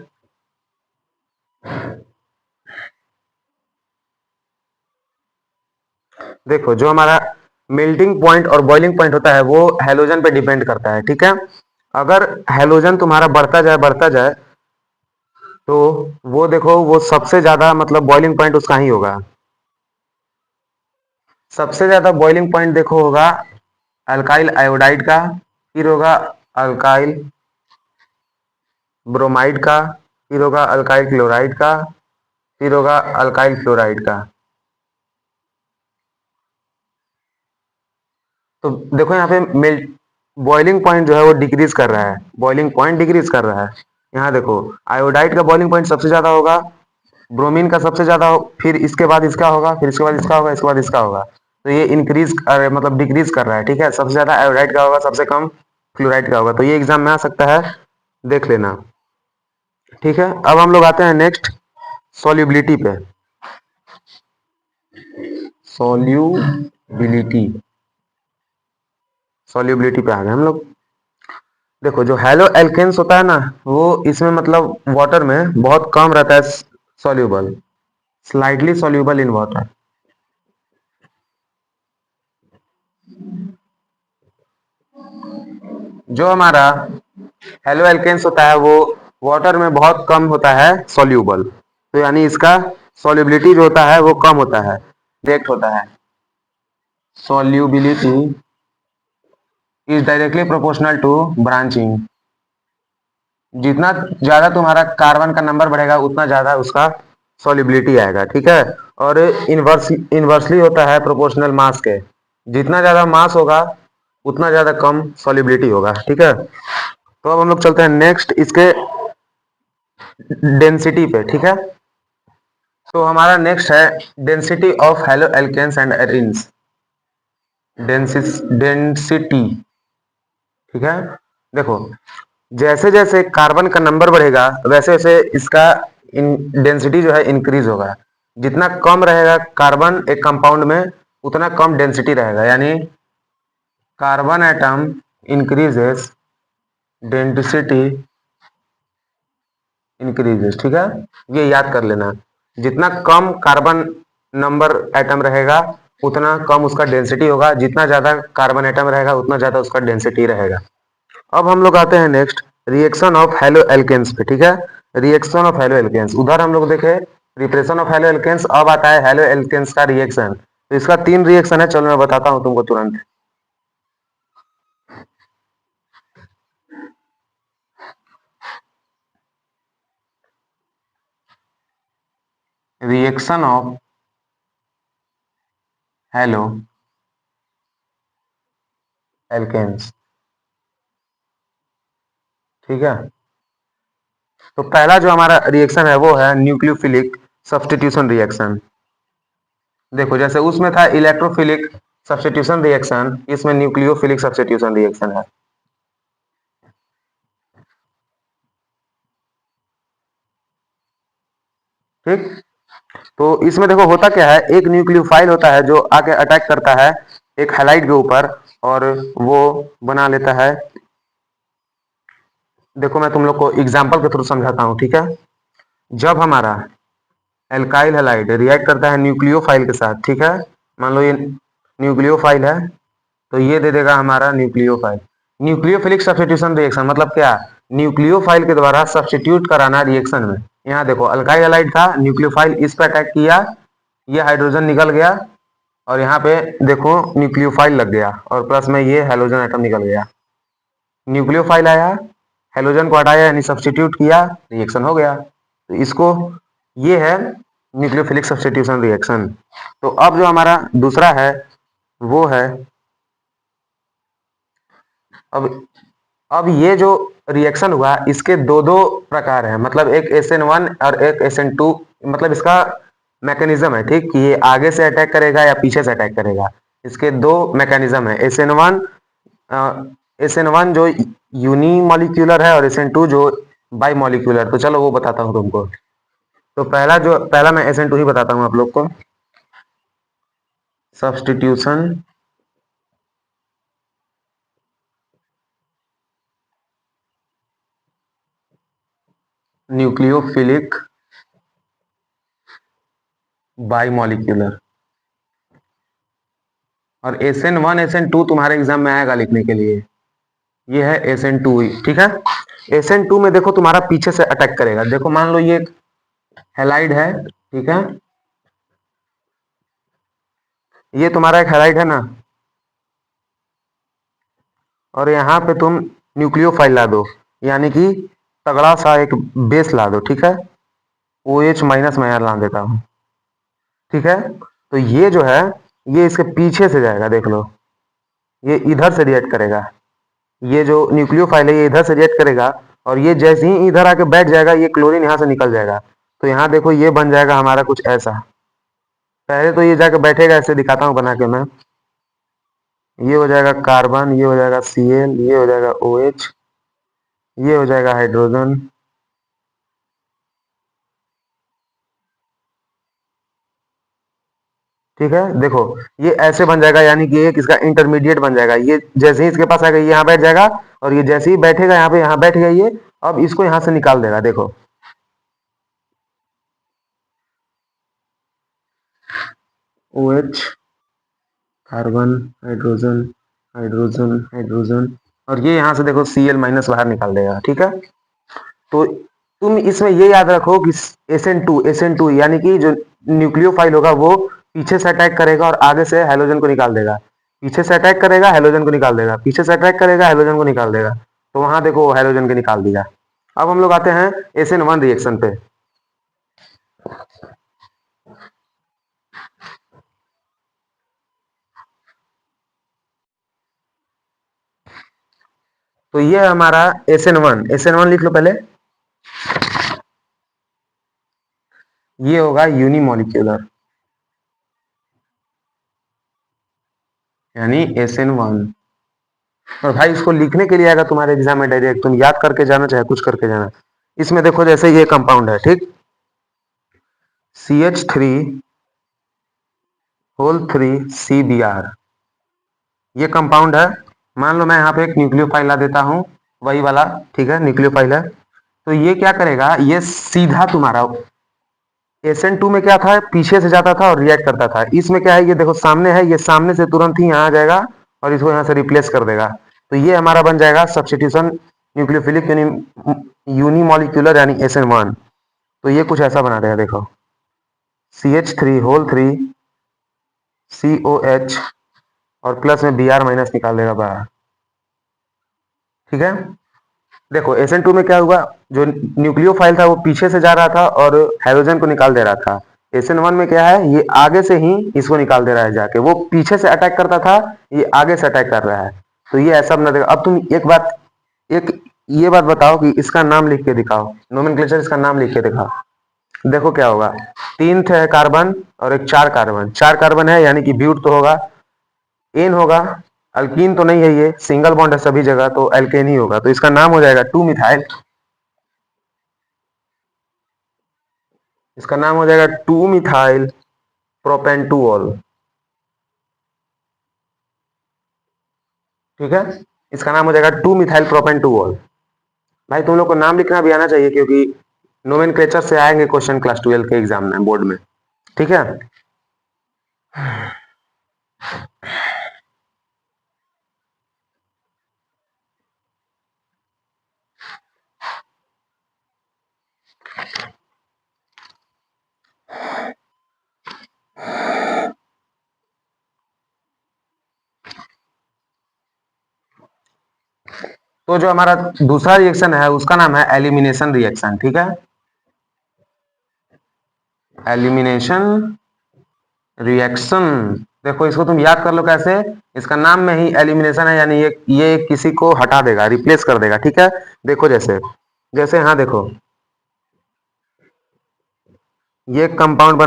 देखो जो हमारा मेल्टिंग पॉइंट और बॉइलिंग पॉइंट होता है वो हेलोजन पे डिपेंड करता है, ठीक है। अगर हेलोजन तुम्हारा बढ़ता जाए तो वो देखो वो सबसे ज्यादा मतलब बॉइलिंग पॉइंट उसका ही होगा। सबसे ज्यादा बॉइलिंग पॉइंट देखो होगा अल्काइल आयोडाइड का, फिर होगा अल्काइल ब्रोमाइड का, फिर होगा अल्काइल क्लोराइड का, फिर होगा अल्काइल फ्लोराइड का। तो देखो यहाँ पे मेल्ट बॉइलिंग पॉइंट जो है वो डिक्रीज कर रहा है, बॉइलिंग पॉइंट डिक्रीज कर रहा है। यहाँ देखो आयोडाइड का बॉइलिंग पॉइंट सबसे ज्यादा होगा, ब्रोमीन का सबसे ज्यादा फिर इसके बाद इसका होगा, फिर इसके बाद इसका होगा, इसके बाद इसका होगा। तो ये इंक्रीज मतलब डिक्रीज कर रहा है, ठीक है। सबसे ज्यादा आयोडाइड का होगा, सबसे कम फ्लोराइड का होगा। तो ये एग्जाम में आ सकता है, देख लेना, ठीक है। अब हम लोग आते हैं नेक्स्ट सॉल्युबिलिटी पे। सॉल्यूबिलिटी, सॉल्युबिलिटी पे आ गए हम लोग। देखो जो हेलो एल्केन्स होता है ना, वो इसमें मतलब वाटर में बहुत कम रहता है soluble, slightly soluble in water. जो हमारा हेलो एल्केन्स होता है वो वाटर में बहुत कम होता है सॉल्यूबल, तो यानी इसका सॉल्युबिलिटी जो होता है वो कम होता है, डायरेक्ट होता है। Solubility is directly proportional to branching. जितना ज्यादा तुम्हारा कार्बन का नंबर बढ़ेगा उतना ज्यादा उसका सॉल्युबिलिटी आएगा, ठीक है। और इनवर्सली होता है प्रोपोर्शनल मास के, जितना ज्यादा मास होगा उतना ज्यादा कम सॉल्युबिलिटी होगा, ठीक है। तो अब हम लोग चलते हैं नेक्स्ट इसके डेंसिटी पे, ठीक है। तो हमारा नेक्स्ट है density of halo alkanes and arenes. Density, ठीक है। देखो जैसे जैसे कार्बन का नंबर बढ़ेगा वैसे वैसे इसका डेंसिटी जो है इंक्रीज होगा। जितना कम रहेगा कार्बन एक कंपाउंड में उतना कम डेंसिटी रहेगा, यानी carbon atom increases, density increases, ठीक है। ये याद कर लेना, जितना कम कार्बन नंबर एटम रहेगा उतना कम उसका डेंसिटी होगा, जितना ज्यादा कार्बन एटम रहेगा उतना ज्यादा उसका डेंसिटी रहेगा। अब हम लोग आते हैं next reaction of halo alkanes पे, ठीक है। रिएक्शन ऑफ हेलो एल्केन्स, उधर हम लोग देखे रिप्रेशन ऑफ हेलो एल्केन्स, अब आता है हेलो एल्केन्स का रिएक्शन। तो इसका 3 रिएक्शन है, चलो मैं बताता हूं तुमको तुरंत। रिएक्शन ऑफ हेलो एल्केन्स, ठीक है। तो पहला जो हमारा रिएक्शन है वो है न्यूक्लियोफिलिक सब्स्टिट्यूशन रिएक्शन। देखो जैसे उसमें था इलेक्ट्रोफिलिक सब्स्टिट्यूशन रिएक्शन, इसमें न्यूक्लियोफिलिक सब्स्टिट्यूशन रिएक्शन है, ठीक। तो इसमें देखो होता क्या है, एक न्यूक्लियोफाइल होता है जो आके अटैक करता है एक हैलाइड के ऊपर और वो बना लेता है। देखो मैं तुम लोग को एग्जांपल के थ्रू समझाता हूं, ठीक है। जब हमारा एल्काइल हैलाइड रिएक्ट करता है न्यूक्लियोफाइल के साथ, ठीक है। मान लो ये न्यूक्लियोफाइल है, तो ये दे देगा हमारा न्यूक्लियोफाइल। न्यूक्लियोफिलिक सब्स्टिट्यूशन रिएक्शन मतलब क्या, न्यूक्लियोफाइल के द्वारा सब्स्टिट्यूट कराना रिएक्शन में। यहाँ देखो अल्काइल हैलाइड था, न्यूक्लियोफाइल इस पर अटैक किया, ये हाइड्रोजन निकल गया और यहाँ पे देखो न्यूक्लियोफाइल लग गया और प्लस में ये हेलोजन एटम निकल गया। न्यूक्लियोफाइल आया, हेलोजन को हटाया यानी सब्स्टिट्यूट किया, रिएक्शन हो गया। तो इसको ये है न्यूक्लियोफिलिक सब्स्टिट्यूशन रिएक्शन। तो अब जो हमारा दूसरा है वो है, अब अब ये जो रिएक्शन हुआ इसके दो दो प्रकार हैं, मतलब एक SN1 और एक SN2, मतलब इसका मैकेनिज्म है, ठीक, कि ये आगे से अटैक करेगा या पीछे से अटैक करेगा। इसके दो मैकेनिज्म है, SN1 जो यूनिमॉलिक्यूलर है और SN2 जो बाई मॉलिक्यूलर। तो चलो वो बताता हूँ तुमको। तो पहला मैं SN2 ही बताता हूँ आप लोग को। सब्स्टिट्यूशन न्यूक्लियोफिलिक बाई मॉलिक्यूलर, और SN1 SN2 तुम्हारे एग्जाम में आएगा लिखने के लिए, ये है SN2, ठीक है। SN2 में देखो तुम्हारा पीछे से अटैक करेगा। देखो मान लो ये एक हैलाइड है, ठीक है, ये तुम्हारा एक हैलाइड है ना, और यहाँ पे तुम न्यूक्लियोफाइल ला दो, यानी कि तगड़ा सा एक बेस ला दो, ठीक है। OH माइनस मैं यहाँ ला देता हूँ, ठीक है। तो ये जो है ये इसके पीछे से जाएगा, देख लो ये इधर से रिएक्ट करेगा। ये जो न्यूक्लियोफाइल है ये इधर से रिएक्ट करेगा और ये जैसे ही इधर आके बैठ जाएगा ये क्लोरीन यहाँ से निकल जाएगा। तो यहाँ देखो ये बन जाएगा हमारा कुछ ऐसा। पहले तो ये जाके बैठेगा, ऐसे दिखाता हूँ बना के मैं। ये हो जाएगा कार्बन, ये हो जाएगा Cl, ये हो जाएगा OH, ये हो जाएगा हाइड्रोजन, ठीक है, देखो ये ऐसे बन जाएगा, यानी कि एक इसका इंटरमीडिएट बन जाएगा। ये जैसे ही इसके पास आएगा ये यहाँ बैठ जाएगा, और ये जैसे ही बैठेगा यहाँ पे, यहाँ बैठ गया ये। अब इसको यहाँ से निकाल देगा, देखो OH, carbon, hydrogen, hydrogen, hydrogen, और ये यहाँ से देखो Cl- बाहर निकाल देगा। ठीक है, तो तुम इसमें ये याद रखो कि SN2 यानी कि जो न्यूक्लियोफाइल होगा वो पीछे से अटैक करेगा और आगे से हैलोजन को निकाल देगा। पीछे से अटैक करेगा, हैलोजन को निकाल देगा, पीछे से अटैक करेगा, हैलोजन को निकाल देगा। तो वहां देखो हैलोजन के निकाल दिया। अब हम लोग आते हैं SN1 रिएक्शन पे। तो ये हमारा SN1 लिख लो पहले। ये होगा यूनिमोलिक्यूलर, यानी SN1। और भाई इसको लिखने के लिए आएगा तुम्हारे एग्जाम में डायरेक्ट, तुम याद करके जाना चाहे कुछ करके जाना। इसमें देखो जैसे ये कंपाउंड है, ठीक, CH3 होल 3 CBr, ये कंपाउंड है। मान लो मैं यहाँ पे एक न्यूक्लियोफाइल ला देता हूँ, वही वाला, ठीक है, न्यूक्लियोफाइल है। तो ये क्या करेगा, ये सीधा तुम्हारा SN2 में क्या था, पीछे से जाता था और रिएक्ट करता था। इसमें क्या है, ये देखो सामने है, ये सामने से तुरंत ही यहाँ आ जाएगा और इसको यहाँ से रिप्लेस कर देगा। तो ये हमारा बन जाएगा सब्स्टिट्यूशन न्यूक्लियोफिलिक यूनिमोलिक्यूलर, यानी SN1। तो ये कुछ ऐसा बना देगा, देखो CH3 होल 3 COH, और प्लस में Br- निकाल देगा बाहर। ठीक है, देखो SN2 में क्या हुआ, जो न्यूक्लियोफाइल था वो पीछे से जा रहा था और हाइड्रोजन को निकाल दे रहा था। SN1 में क्या है, ये आगे से ही इसको निकाल दे रहा है जाके, वो पीछे से अटैक करता था, ये आगे से अटैक कर रहा है। तो ये ऐसा बना देगा। अब तुम एक ये बात बताओ कि इसका नाम लिख के दिखाओ, नोमेनक्लेचर इसका नाम लिख के दिखाओ। देखो क्या होगा, 3 है कार्बन और एक 4 कार्बन, 4 कार्बन है, यानी कि ब्यूट तो होगा, एन होगा, अल्कीन तो नहीं है, ये सिंगल बॉन्ड है सभी जगह, तो एल्केन ही होगा। तो इसका नाम हो जाएगा 2 मिथाइल, इसका नाम हो जाएगा 2 मिथाइल प्रोपेंटुओल। ठीक है, इसका नाम हो जाएगा 2 मिथाइल प्रोपेंटुओल। भाई तुम लोग को नाम लिखना भी आना चाहिए, क्योंकि नोमेनक्लेचर से आएंगे क्वेश्चन क्लास 12 के एग्जाम में, बोर्ड में। ठीक है, तो जो हमारा दूसरा रिएक्शन है उसका नाम है एलिमिनेशन रिएक्शन। ठीक है, एलिमिनेशन रिएक्शन, देखो इसको तुम याद कर लो कैसे। इसका नाम में ही एलिमिनेशन है, यानी ये किसी को हटा देगा, रिप्लेस कर देगा। ठीक है, देखो जैसे जैसे हाँ देखो, ये कंपाउंड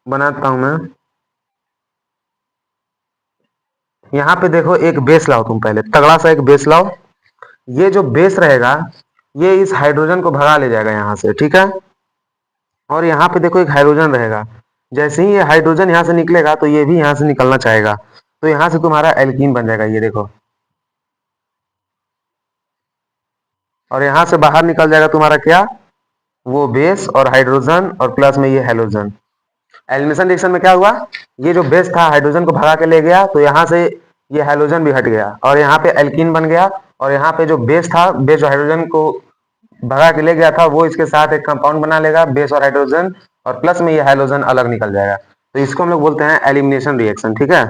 बनाता हूं मैं। यहाँ पे देखो एक बेस लाओ, तुम पहले तगड़ा सा एक बेस लाओ। ये जो बेस रहेगा, ये इस हाइड्रोजन को भगा ले जाएगा यहाँ से। ठीक है, और यहाँ पे देखो एक हाइड्रोजन रहेगा, जैसे ही ये हाइड्रोजन यहाँ से निकलेगा तो ये भी यहाँ से निकलना चाहेगा, तो यहाँ से तुम्हारा एल्कीन बन जाएगा, ये देखो। और यहाँ से बाहर निकल जाएगा तुम्हारा क्या, वो बेस और हाइड्रोजन, और प्लस में ये हेलोजन। एलिमिनेशन रिएक्शन में क्या हुआ, ये जो बेस था हाइड्रोजन को भगा के ले गया, तो यहाँ से ये हाइड्रोजन भी हट गया और यहाँ पे एल्कीन बन गया। और यहाँ पे जो बेस था, बेस जो हाइड्रोजन को भगा के ले गया था, वो इसके साथ एक कंपाउंड बना लेगा, बेस और हाइड्रोजन, और प्लस में ये हाइड्रोजन अलग निकल जाएगा। तो इसको हम लोग बोलते हैं एलिमिनेशन रिएक्शन। ठीक है,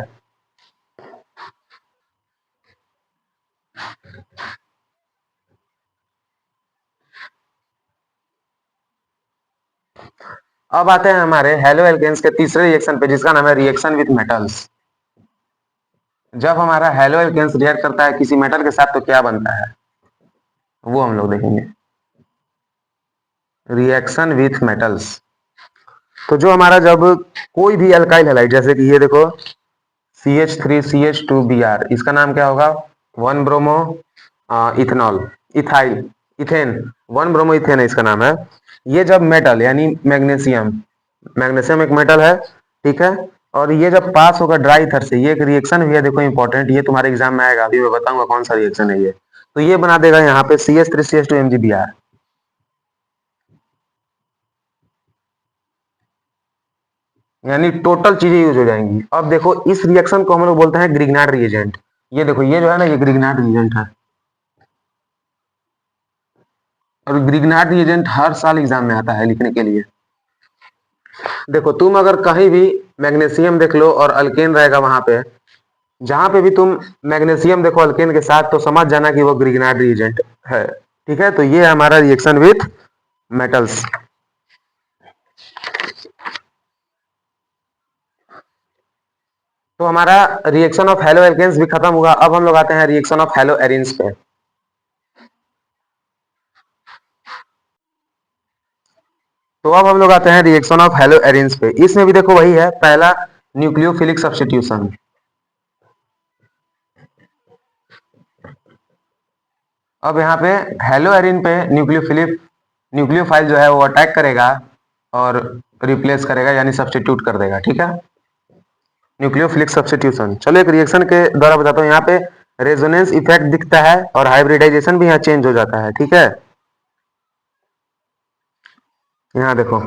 अब आते हैं हमारे हेलो एल्केन्स के तीसरे रिएक्शन पे, जिसका नाम है रिएक्शन विथ मेटल्स। जब हमारा हेलो एल्केन्स रिएक्ट करता है किसी मेटल के साथ तो क्या बनता है, वो हम लोग देखेंगे। रिएक्शन विथ मेटल्स, तो जो हमारा जब कोई भी अल्काइल हैलाइड, जैसे कि ये देखो CH3CH2Br, इसका नाम क्या होगा, 1 bromo ethanol, ethyl, ethane, 1 bromo ethane है इसका नाम है। ये जब मेटल यानी मैग्नीशियम, मैग्नीशियम एक मेटल है, ठीक है, और ये जब पास होगा ड्राई ईथर से, ये एक रिएक्शन भी है, देखो इंपॉर्टेंट, ये तुम्हारे एग्जाम में आएगा, अभी मैं बताऊंगा कौन सा रिएक्शन है ये। तो ये बना देगा यहाँ पे CH3CH2 MgBr, यानी टोटल चीजें यूज हो जाएंगी। अब देखो इस रिएक्शन को हम लोग बोलते हैं ग्रिग्नार्ड रिएजेंट। ये देखो ये जो है ना, ये ग्रिग्नार्ड रिएजेंट है। और ग्रिग्नार्ड रिएजेंट हर साल एग्जाम में आता है लिखने के लिए। देखो तुम अगर कहीं भी मैग्नीशियम देख लो और अल्केन रहेगा वहां पे, जहां पे भी तुम मैग्नीशियम देखो अल्केन के साथ, तो समझ जाना कि वो ग्रिग्नार्ड रिएजेंट है। ठीक है, तो ये है हमारा रिएक्शन विथ मेटल्स। तो हमारा रिएक्शन ऑफ हेलो एल्केन्स भी खत्म हुआ। अब हम लोग आते हैं रिएक्शन ऑफ हेलो एरिन्स पे। तो अब हम लोग आते हैं रिएक्शन ऑफ हेलो एरिन्स पे। इसमें भी देखो वही है, पहला न्यूक्लियोफिलिक सब्स्टिट्यूशन। अब यहाँ पे हेलो एरिन पे न्यूक्लियोफाइल जो है वो अटैक करेगा और रिप्लेस करेगा, यानी सब्स्टिट्यूट कर देगा। ठीक है, न्यूक्लियोफिलिक सब्स्टिट्यूशन। चलो एक रिएक्शन के द्वारा बताता हूँ। यहाँ पे रेजोनेंस इफेक्ट दिखता है और हाइब्रिडाइजेशन भी यहाँ चेंज हो जाता है। ठीक है, यहाँ देखो,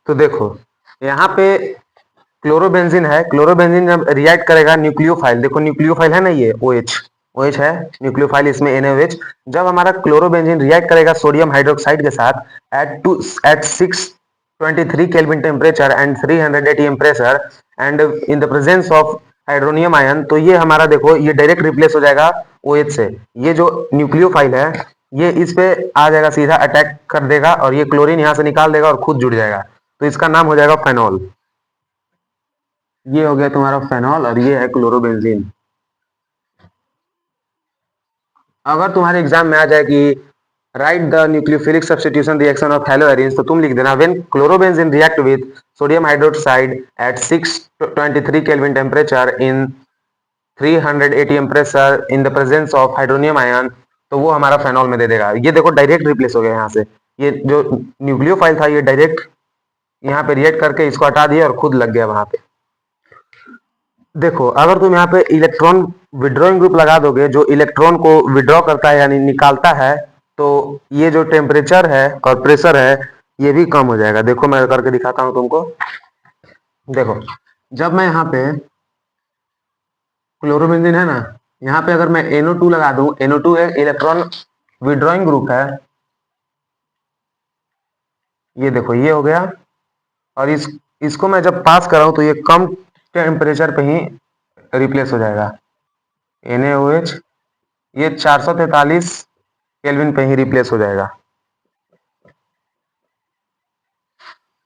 तो देखो यहाँ पे क्लोरोबेंजीन है। क्लोरोबेंजीन जब रिएक्ट करेगा न्यूक्लियोफाइल, देखो न्यूक्लियोफाइल है ना, ये OH, OH है न्यूक्लियोफाइल, इसमें NaOH। जब हमारा क्लोरोबेंजीन रिएक्ट करेगा सोडियम हाइड्रोक्साइड के साथ at 623 kelvin temperature and 300 ATM pressure and in the presence of hydronium ion, तो ये हमारा देखो ये डायरेक्ट रिप्लेस हो जाएगा OH से। ये जो न्यूक्लियोफाइल है ये इस पे आ जाएगा, सीधा अटैक कर देगा और ये क्लोरीन यहाँ से निकाल देगा और खुद जुड़ जाएगा। तो इसका नाम हो जाएगा फेनॉल। ये हो गया तुम्हारा फेनॉल और ये है क्लोरोबेंजीन। अगर तुम्हारे एग्जाम में आ जाए कि right the nucleophilic substitution reaction of हेलोएरिन्स, तो तुम लिख देना when chlorobenzene react with sodium hydroxide eight 623 kelvin temperature in 300 ATM pressure in the presence of hydronium ion, तो वो हमारा फेनॉल में दे देगा। ये देखो डायरेक्ट रिप्लेस हो गया यहाँ से। ये जो न्यूक्लियोफाइल था ये डायरेक्ट यहाँ पे रिएक्ट करके इसको हटा दिया और खुद लग गया वहां पे। देखो अगर तुम यहाँ पे इलेक्ट्रॉन विड्रॉइंग ग्रुप लगा दोगे, जो इलेक्ट्रॉन को विड्रॉ करता है यानी निकालता है, तो ये जो टेम्परेचर है और प्रेशर है ये भी कम हो जाएगा। देखो मैं करके दिखाता हूँ तुमको। देखो जब मैं यहाँ पे क्लोरोबेंजीन है ना, यहाँ पे अगर मैं NO2 लगा दूं, NO2 एक इलेक्ट्रॉन विड्रॉइंग ग्रुप है। ये देखो ये हो गया। और इसको मैं जब पास कराऊं तो ये कम टेम्परेचर पे ही रिप्लेस हो जाएगा। NaOH ये 443 केल्विन पे ही रिप्लेस हो जाएगा।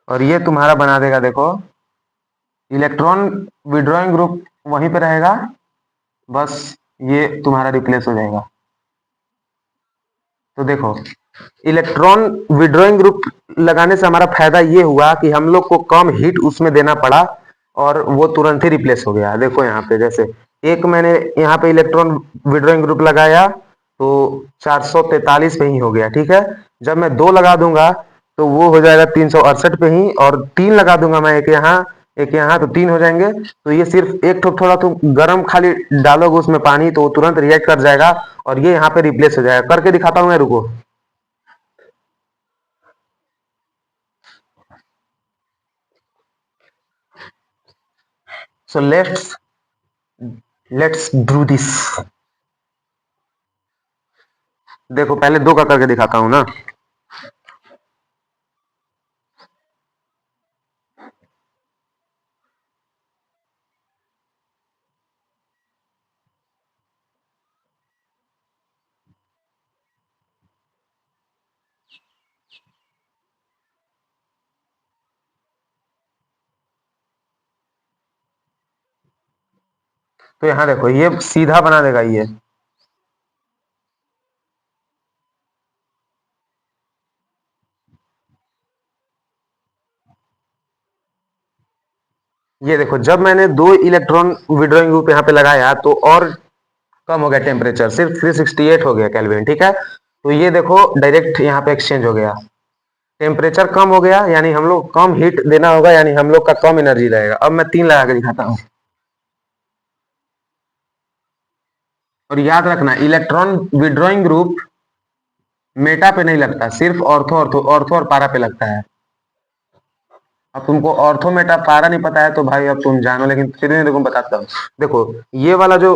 और ये तुम्हारा बना देगा, देखो इलेक्ट्रॉन विड्रॉइंग ग्रुप वहीं पे रहेगा, बस ये तुम्हारा रिप्लेस हो जाएगा। तो देखो इलेक्ट्रॉन विड्रॉइंग ग्रुप लगाने से हमारा फायदा ये हुआ कि हम लोग को कम हीट उसमें देना पड़ा और वो तुरंत ही रिप्लेस हो गया। देखो यहाँ पे जैसे एक मैंने यहाँ पे इलेक्ट्रॉन विड्रॉइंग ग्रुप लगाया तो 443 पे ही हो गया। ठीक है, जब मैं दो लगा दूंगा तो वो हो जाएगा 368 पे ही, और तीन लगा दूंगा मैं, एक यहाँ, तो तीन हो जाएंगे। तो ये सिर्फ एक ठोक थोड़ा तो गर्म खाली डालोगे उसमें पानी तो वो तुरंत रिएक्ट कर जाएगा और ये यहाँ पे रिप्लेस हो जाएगा। करके दिखाता हूँ मैं, रुको। So let's do this. देखो पहले दो का करके दिखाता हूं ना। तो यहाँ देखो ये सीधा बना देगा ये देखो जब मैंने 2 इलेक्ट्रॉन विड्रॉइंग ग्रुप यहाँ पे लगाया तो और कम हो गया टेम्परेचर, सिर्फ 368 हो गया केल्विन, ठीक है। तो ये देखो डायरेक्ट यहाँ पे एक्सचेंज हो गया, टेम्परेचर कम हो गया, यानी हम लोग कम हीट देना होगा, यानी हम लोग का कम एनर्जी लगेगा। अब मैं 3 लगा के दिखाता हूँ। और याद रखना इलेक्ट्रॉन विड्रॉइंग ग्रुप मेटा पे नहीं लगता, सिर्फ ऑर्थो ऑर्थो ऑर्थो और पारा पे लगता है। अब तुमको ऑर्थो मेटा पारा नहीं पता है तो भाई अब तुम जानो, लेकिन फिर भी देखो बताता हूँ। देखो ये वाला जो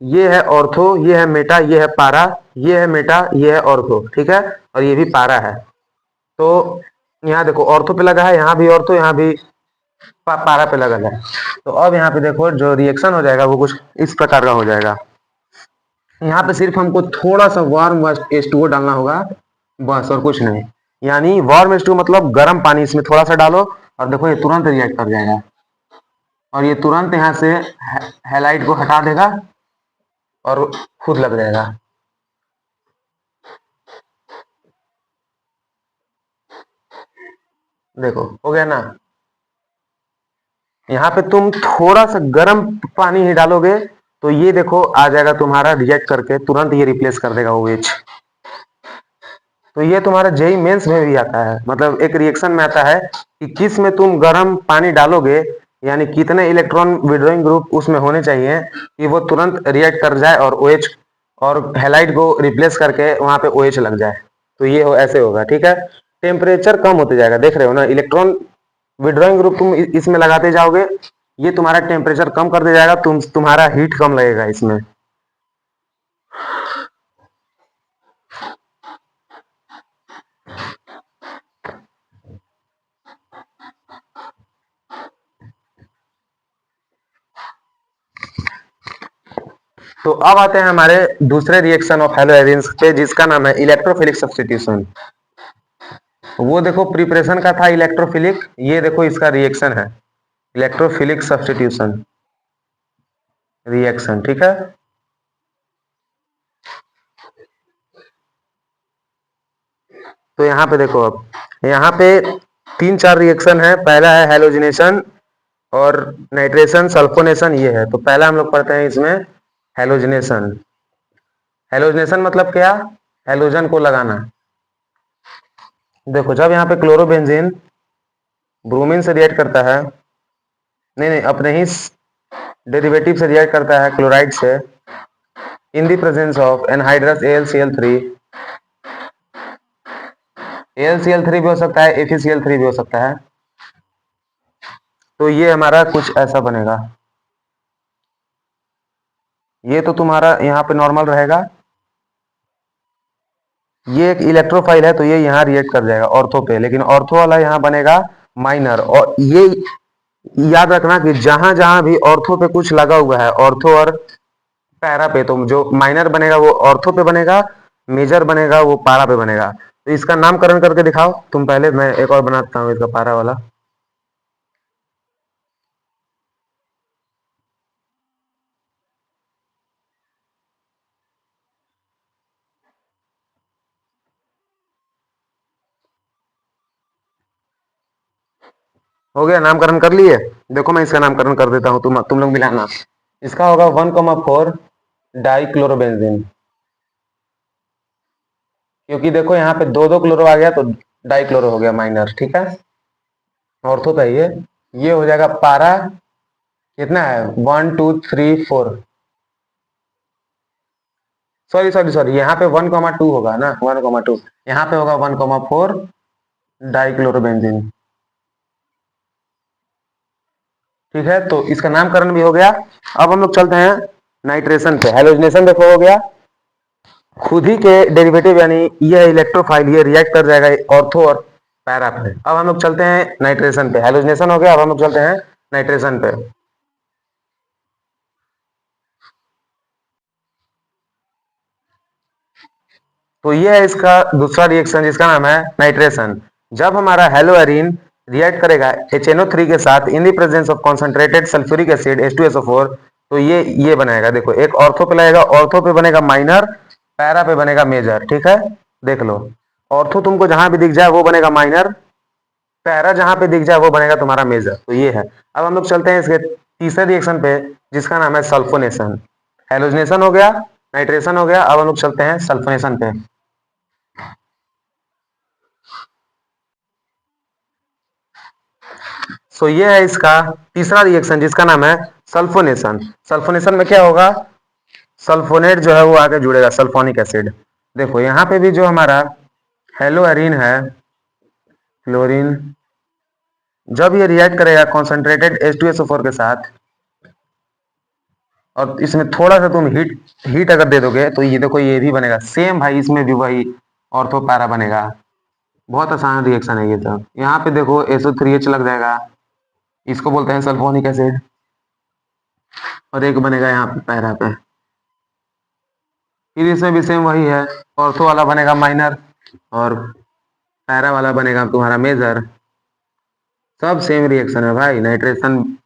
ये है ऑर्थो, ये है मेटा, ये है पारा, ये है मेटा, ये है ऑर्थो, ठीक है, और ये भी पारा है। तो यहाँ देखो ऑर्थो पे लगा है, यहाँ भी ऑर्थो, यहाँ भी पारा पे लगा है। तो अब यहाँ पे देखो जो रिएक्शन हो जाएगा वो कुछ इस प्रकार का हो जाएगा। यहाँ पे सिर्फ हमको थोड़ा सा वार्म H2O डालना होगा, बस, और कुछ नहीं। यानी वार्म H2O मतलब गर्म पानी इसमें थोड़ा सा डालो और देखो ये तुरंत रिएक्ट कर जाएगा, और ये तुरंत यहाँ से हैलाइड को हटा देगा और खुद लग जाएगा। देखो हो गया ना। यहाँ पे तुम थोड़ा सा गर्म पानी ही डालोगे तो ये देखो आ जाएगा तुम्हारा रिएक्ट करके, तुरंत ये रिप्लेस कर देगा OH। तो ये तुम्हारा जेई मेंस में भी आता है, मतलब एक रिएक्शन में आता है कि किस में तुम गर्म पानी डालोगे, यानी कितने इलेक्ट्रॉन विड्रॉइंग ग्रुप उसमें होने चाहिए कि वो तुरंत रिएक्ट कर जाए और OH और हैलाइड को रिप्लेस करके वहां पे OH लग जाए। तो ये ऐसे होगा, ठीक है। टेम्परेचर कम होते जाएगा, देख रहे हो ना, इलेक्ट्रॉन विड्रॉइंग ग्रुप तुम इसमें लगाते जाओगे, ये तुम्हारा टेम्परेचर कम कर दे जाएगा, तुम्हारा हीट कम लगेगा इसमें। तो अब आते हैं हमारे दूसरे रिएक्शन ऑफ हेलोएरिन्स पे, जिसका नाम है इलेक्ट्रोफिलिक सब्स्टिट्यूशन। वो देखो प्रिपरेशन का था इलेक्ट्रोफिलिक, ये देखो इसका रिएक्शन है इलेक्ट्रोफिलिक सब्स्टिट्यूशन रिएक्शन, ठीक है। तो यहाँ पे देखो, अब यहाँ पे 3-4 रिएक्शन है। पहला है हेलोजिनेशन और नाइट्रेशन सल्फोनेशन, ये है। तो पहला हम लोग पढ़ते हैं इसमें हेलोजिनेशन। हेलोजिनेशन मतलब क्या? हेलोजन को लगाना। देखो जब यहाँ पे क्लोरोबेंजीन ब्रोमीन से रिएक्ट करता है, नहीं नहीं अपने ही डेरिवेटिव से रिएक्ट करता है क्लोराइड से, इन the presence of anhydrous AlCl3, AlCl3 भी हो सकता है, FeCl3 भी हो सकता है। तो ये हमारा कुछ ऐसा बनेगा, ये तो तुम्हारा यहाँ पे नॉर्मल रहेगा, ये एक इलेक्ट्रोफाइल है तो ये यहाँ रिएक्ट कर जाएगा ऑर्थो पे, लेकिन ऑर्थो वाला यहाँ बनेगा माइनर। और ये याद रखना कि जहां जहां भी ऑर्थो पे कुछ लगा हुआ है, ऑर्थो और पैरा पे, तो जो माइनर बनेगा वो ऑर्थो पे बनेगा, मेजर बनेगा वो पारा पे बनेगा। तो इसका नामकरण करके दिखाओ तुम पहले, मैं एक और बनाता हूँ इसका पारा वाला। हो गया, नामकरण कर लिए। देखो मैं इसका नामकरण कर देता हूँ, तुम लोग मिलाना। इसका होगा 1,4 डाइक्लोरोबेंजीन, क्योंकि देखो यहाँ पे 2-2 क्लोरो आ गया तो डाइक्लोरो हो गया माइनर, ठीक है। ऑर्थो का ये हो जाएगा पारा, कितना है 1 2 3 4, सॉरी सॉरी सॉरी, यहाँ पे 1,2 होगा ना, 1,2, यहाँ पे होगा 1,4 डाइक्लोरोबेंजीन, ठीक है। तो इसका नामकरण भी हो गया। अब हम लोग चलते हैं नाइट्रेशन पे। हेलोजिनेशन देखो हो गया, खुद ही के डेरिवेटिव, यानी ये इलेक्ट्रोफाइल, ये रिएक्ट कर जाएगा ऑर्थो और पैरा पे। अब हम लोग चलते हैं नाइट्रेशन पे। हेलोजिनेशन हो गया, अब हम लोग चलते हैं नाइट्रेशन पे। तो ये है इसका दूसरा रिएक्शन जिसका नाम है नाइट्रेशन। जब हमारा हेलोएरिन रिएक्ट करेगा HNO3 के साथ इन the presence of concentrated sulphuric acid H2SO4, तो ये बनेगा, देखो एक ऑर्थो पे लगेगा, ऑर्थो पे बनेगा माइनर, पैरा पे बनेगा मेजर, ठीक है। देख लो, ऑर्थो तुमको जहां भी दिख जाए वो बनेगा माइनर, पैरा जहां पे दिख जाए वो बनेगा तुम्हारा मेजर। तो ये है। अब हम लोग चलते हैं इसके तीसरे रिएक्शन पे, जिसका नाम है सल्फोनेशन। हेलोजनेशन हो गया, नाइट्रेशन हो गया, अब हम लोग चलते हैं सल्फोनेशन पे। सो ये है इसका तीसरा रिएक्शन, जिसका नाम है सल्फोनेशन। सल्फोनेशन में क्या होगा, सल्फोनेट जो है वो आगे जुड़ेगा, सल्फोनिक एसिड। देखो यहाँ पे भी जो हमारा हेलोअरीन है, क्लोरीन, जब ये रिएक्ट करेगा कॉन्सेंट्रेटेड H2SO4 के साथ, और इसमें थोड़ा सा तुम हीट हीट अगर दे दोगे तो ये देखो ये भी बनेगा सेम भाई, इसमें भी वही ऑर्थो पैरा बनेगा। बहुत आसान रिएक्शन है ये तो। यहाँ पे देखो SO3H लग जाएगा, इसको बोलते हैं सल्फोनिक एसिड, और एक बनेगा यहाँ पे पैरा पे। फिर इसमें भी सेम वही है, ऑर्थो वाला बनेगा माइनर और पैरा वाला बनेगा तुम्हारा मेजर। सब सेम रिएक्शन है भाई, नाइट्रेशन,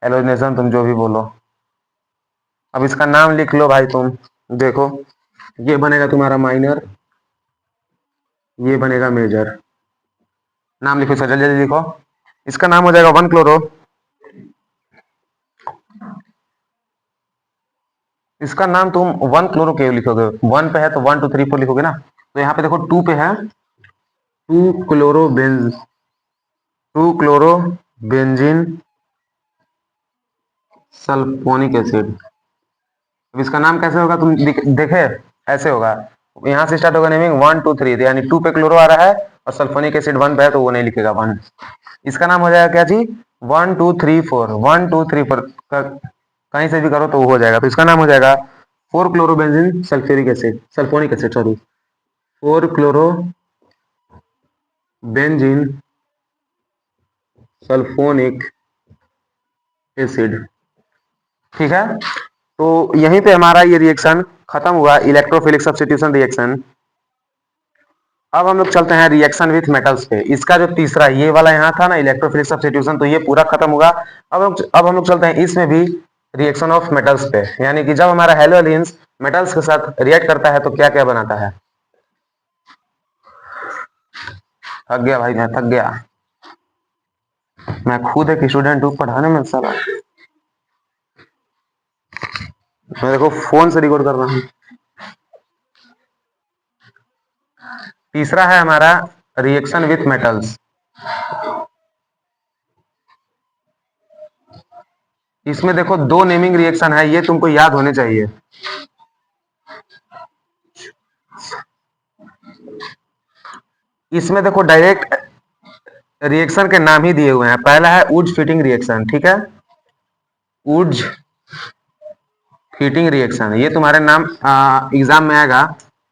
एलोजनेशन, तुम जो भी बोलो। अब इसका नाम लिख लो भाई तुम, देखो ये बनेगा तुम्हारा माइनर, ये बनेगा मेजर। नाम लिखो सर, जल्दी जल्दी लिखो। इसका नाम हो जाएगा 1 क्लोरो, इसका नाम तुम 1 क्लोरो क्यों लिखोगे, 1 पे है तो 1 2 3 4 लिखोगे ना। तो यहाँ पे देखो 2 पे है, 2 क्लोरोबेन, 2 क्लोरोबेंजीन सल्फोनिक एसिड। अब इसका नाम कैसे होगा तुम देखे, ऐसे होगा, यहाँ से स्टार्ट होगा नेमिंग 1 2 3, यानी 2 पे क्लोरो आ रहा है और सल्फोनिक एसिड 1 पे है तो वो नहीं लिखेगा 1। इसका नाम हो जाएगा क्या जी, 1 2 3 4, 1 2 3 4 कहीं से भी करो तो वो हो जाएगा। तो इसका नाम हो जाएगा 4 chlorobenzene sulphuric acid, sulphonic acid sorry, 4 chlorobenzene sulphonic acid, ठीक है। तो यहीं पे हमारा ये रिएक्शन खत्म हुआ, इलेक्ट्रोफिलिक सब्स्टिट्यूशन रिएक्शन। अब हम लोग चलते हैं रिएक्शन विथ मेटल्स पे। इसका जो तीसरा ये वाला यहाँ था ना इलेक्ट्रोफिलिक सब्स्टिट्यूशन, तो ये पूरा खत्म होगा। अब हम लोग चलते हैं इसमें भी रिएक्शन ऑफ मेटल्स पे, यानी कि जब हमारा हेलोजेंस मेटल्स के साथ रिएक्ट करता है तो क्या क्या बनाता है। थक गया भाई, मैं थक गया, मैं खुद एक स्टूडेंट हूँ पढ़ाने में सारा, मैं देखो फोन से रिकॉर्ड कर रहा हूँ। तीसरा है हमारा रिएक्शन विथ मेटल्स। इसमें देखो 2 नेमिंग रिएक्शन है, ये तुमको याद होने चाहिए। इसमें देखो डायरेक्ट रिएक्शन के नाम ही दिए हुए हैं। पहला है वुड फिटिंग रिएक्शन, ठीक है, वुड फिटिंग रिएक्शन, ये तुम्हारे नाम एग्जाम में आएगा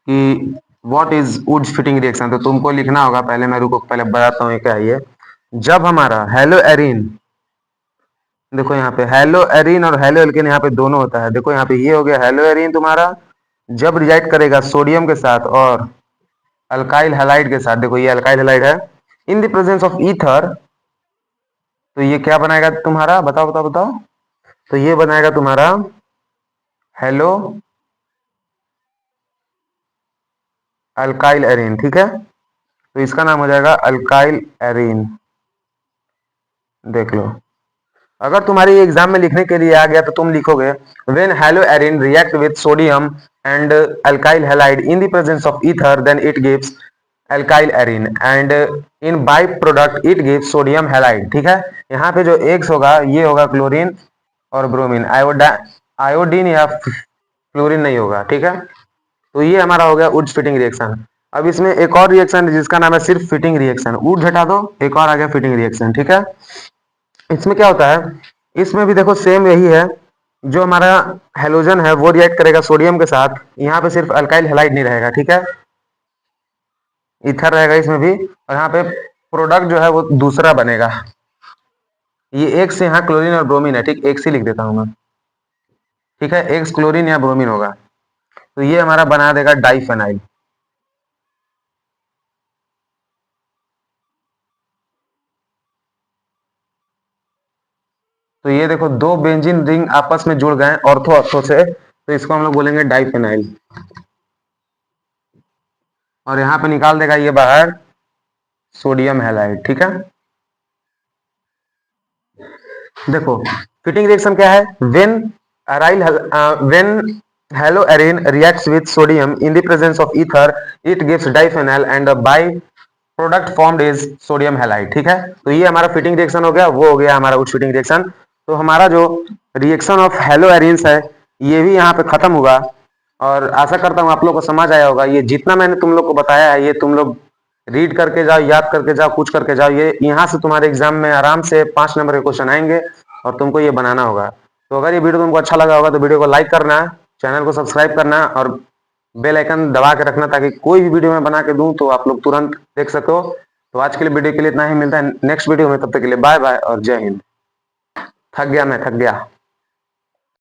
कि what is would fitting reaction, तो तुमको लिखना होगा। पहले मैं रुको, पहले बताता हूँ क्या है ये। जब हमारा हेलो एरिन, देखो यहाँ पे हेलो एरिन और हेलो एल्केन यहाँ पे दोनों होता है। देखो यहाँ पे ये हो गया हेलो एरिन तुम्हारा, जब रिएक्ट करेगा सोडियम के साथ और अल्काइल हैलाइड के साथ, देखो ये अल्काइल हैलाइड है, इन द प्रेजेंस ऑफ ईथर, तो ये क्या बनाएगा तुम्हारा, बताओ बताओ बताओ। तो ये बनाएगा तुम्हारा हेलो अल्काइल एरिन, ठीक है। तो इसका नाम हो जाएगा अल्काइल एरिन। देख लो, अगर तुम्हारी एग्जाम में लिखने के लिए आ गया तो तुम लिखोगे when halo arene react with sodium and alkyl halide in the presence of ether then it gives alkyl arene and in by product it gives sodium halide, ठीक है। यहाँ पे जो एक्स होगा ये होगा क्लोरीन और ब्रोमीन, आयोडीन या फ्लोरीन नहीं होगा, ठीक है। तो ये हमारा हो गया वुड फिटिंग रिएक्शन। अब इसमें एक और रिएक्शन जिसका नाम है सिर्फ फिटिंग रिएक्शन, वुड हटा दो, एक और आ गया फिटिंग रिएक्शन, ठीक है। इसमें क्या होता है, इसमें भी देखो सेम यही है, जो हमारा हेलोजन है वो रिएक्ट करेगा सोडियम के साथ, यहाँ पे सिर्फ अल्काइल हैलाइड नहीं रहेगा, ठीक है, इथर रहेगा इसमें भी, और यहाँ पे प्रोडक्ट जो है वो दूसरा बनेगा। ये एक से यहाँ क्लोरीन और ब्रोमीन है, ठीक, एक से लिख देता हूँ मैं, ठीक है, एक्स क्लोरीन या ब्रोमीन होगा, तो ये हमारा बना देगा डाइफेनाइल। तो ये देखो दो बेंजीन रिंग आपस में जुड़ गए ऑर्थो ऑर्थो से, तो इसको हम लोग बोलेंगे डाइफेनाइल। और यहाँ पे निकाल देगा ये बाहर सोडियम हैलाइड। ठीक है, देखो फिटिंग रिएक्शन क्या है, when haloarine reacts with sodium in the presence of ether, it gives diphenyl and the by product formed is sodium halide. ठीक है, तो ये हमारा फिटिंग रिएक्शन हो गया, वो हो गया हमारा उच्च फिटिंग रिएक्शन। तो हमारा जो रिएक्शन ऑफ हेलोएरिन्स है ये भी यहाँ पे खत्म हुआ। और आशा करता हूँ आप लोग को समझ आया होगा। ये जितना मैंने तुम लोग को बताया है ये तुम लोग रीड करके जाओ, याद करके जाओ, कुछ करके जाओ। ये यहाँ से तुम्हारे एग्जाम में आराम से 5 नंबर के क्वेश्चन आएंगे और तुमको ये बनाना होगा। तो अगर ये वीडियो तुमको अच्छा लगा होगा तो वीडियो को लाइक करना, चैनल को सब्सक्राइब करना और बेल आइकन दबा के रखना, ताकि कोई भी वीडियो मैं बना के दूं तो आप लोग तुरंत देख सको। तो आज के लिए वीडियो के लिए इतना ही, मिलता है नेक्स्ट वीडियो में, तब तक के लिए बाय बाय और जय हिंद। थक गया मैं, थक गया।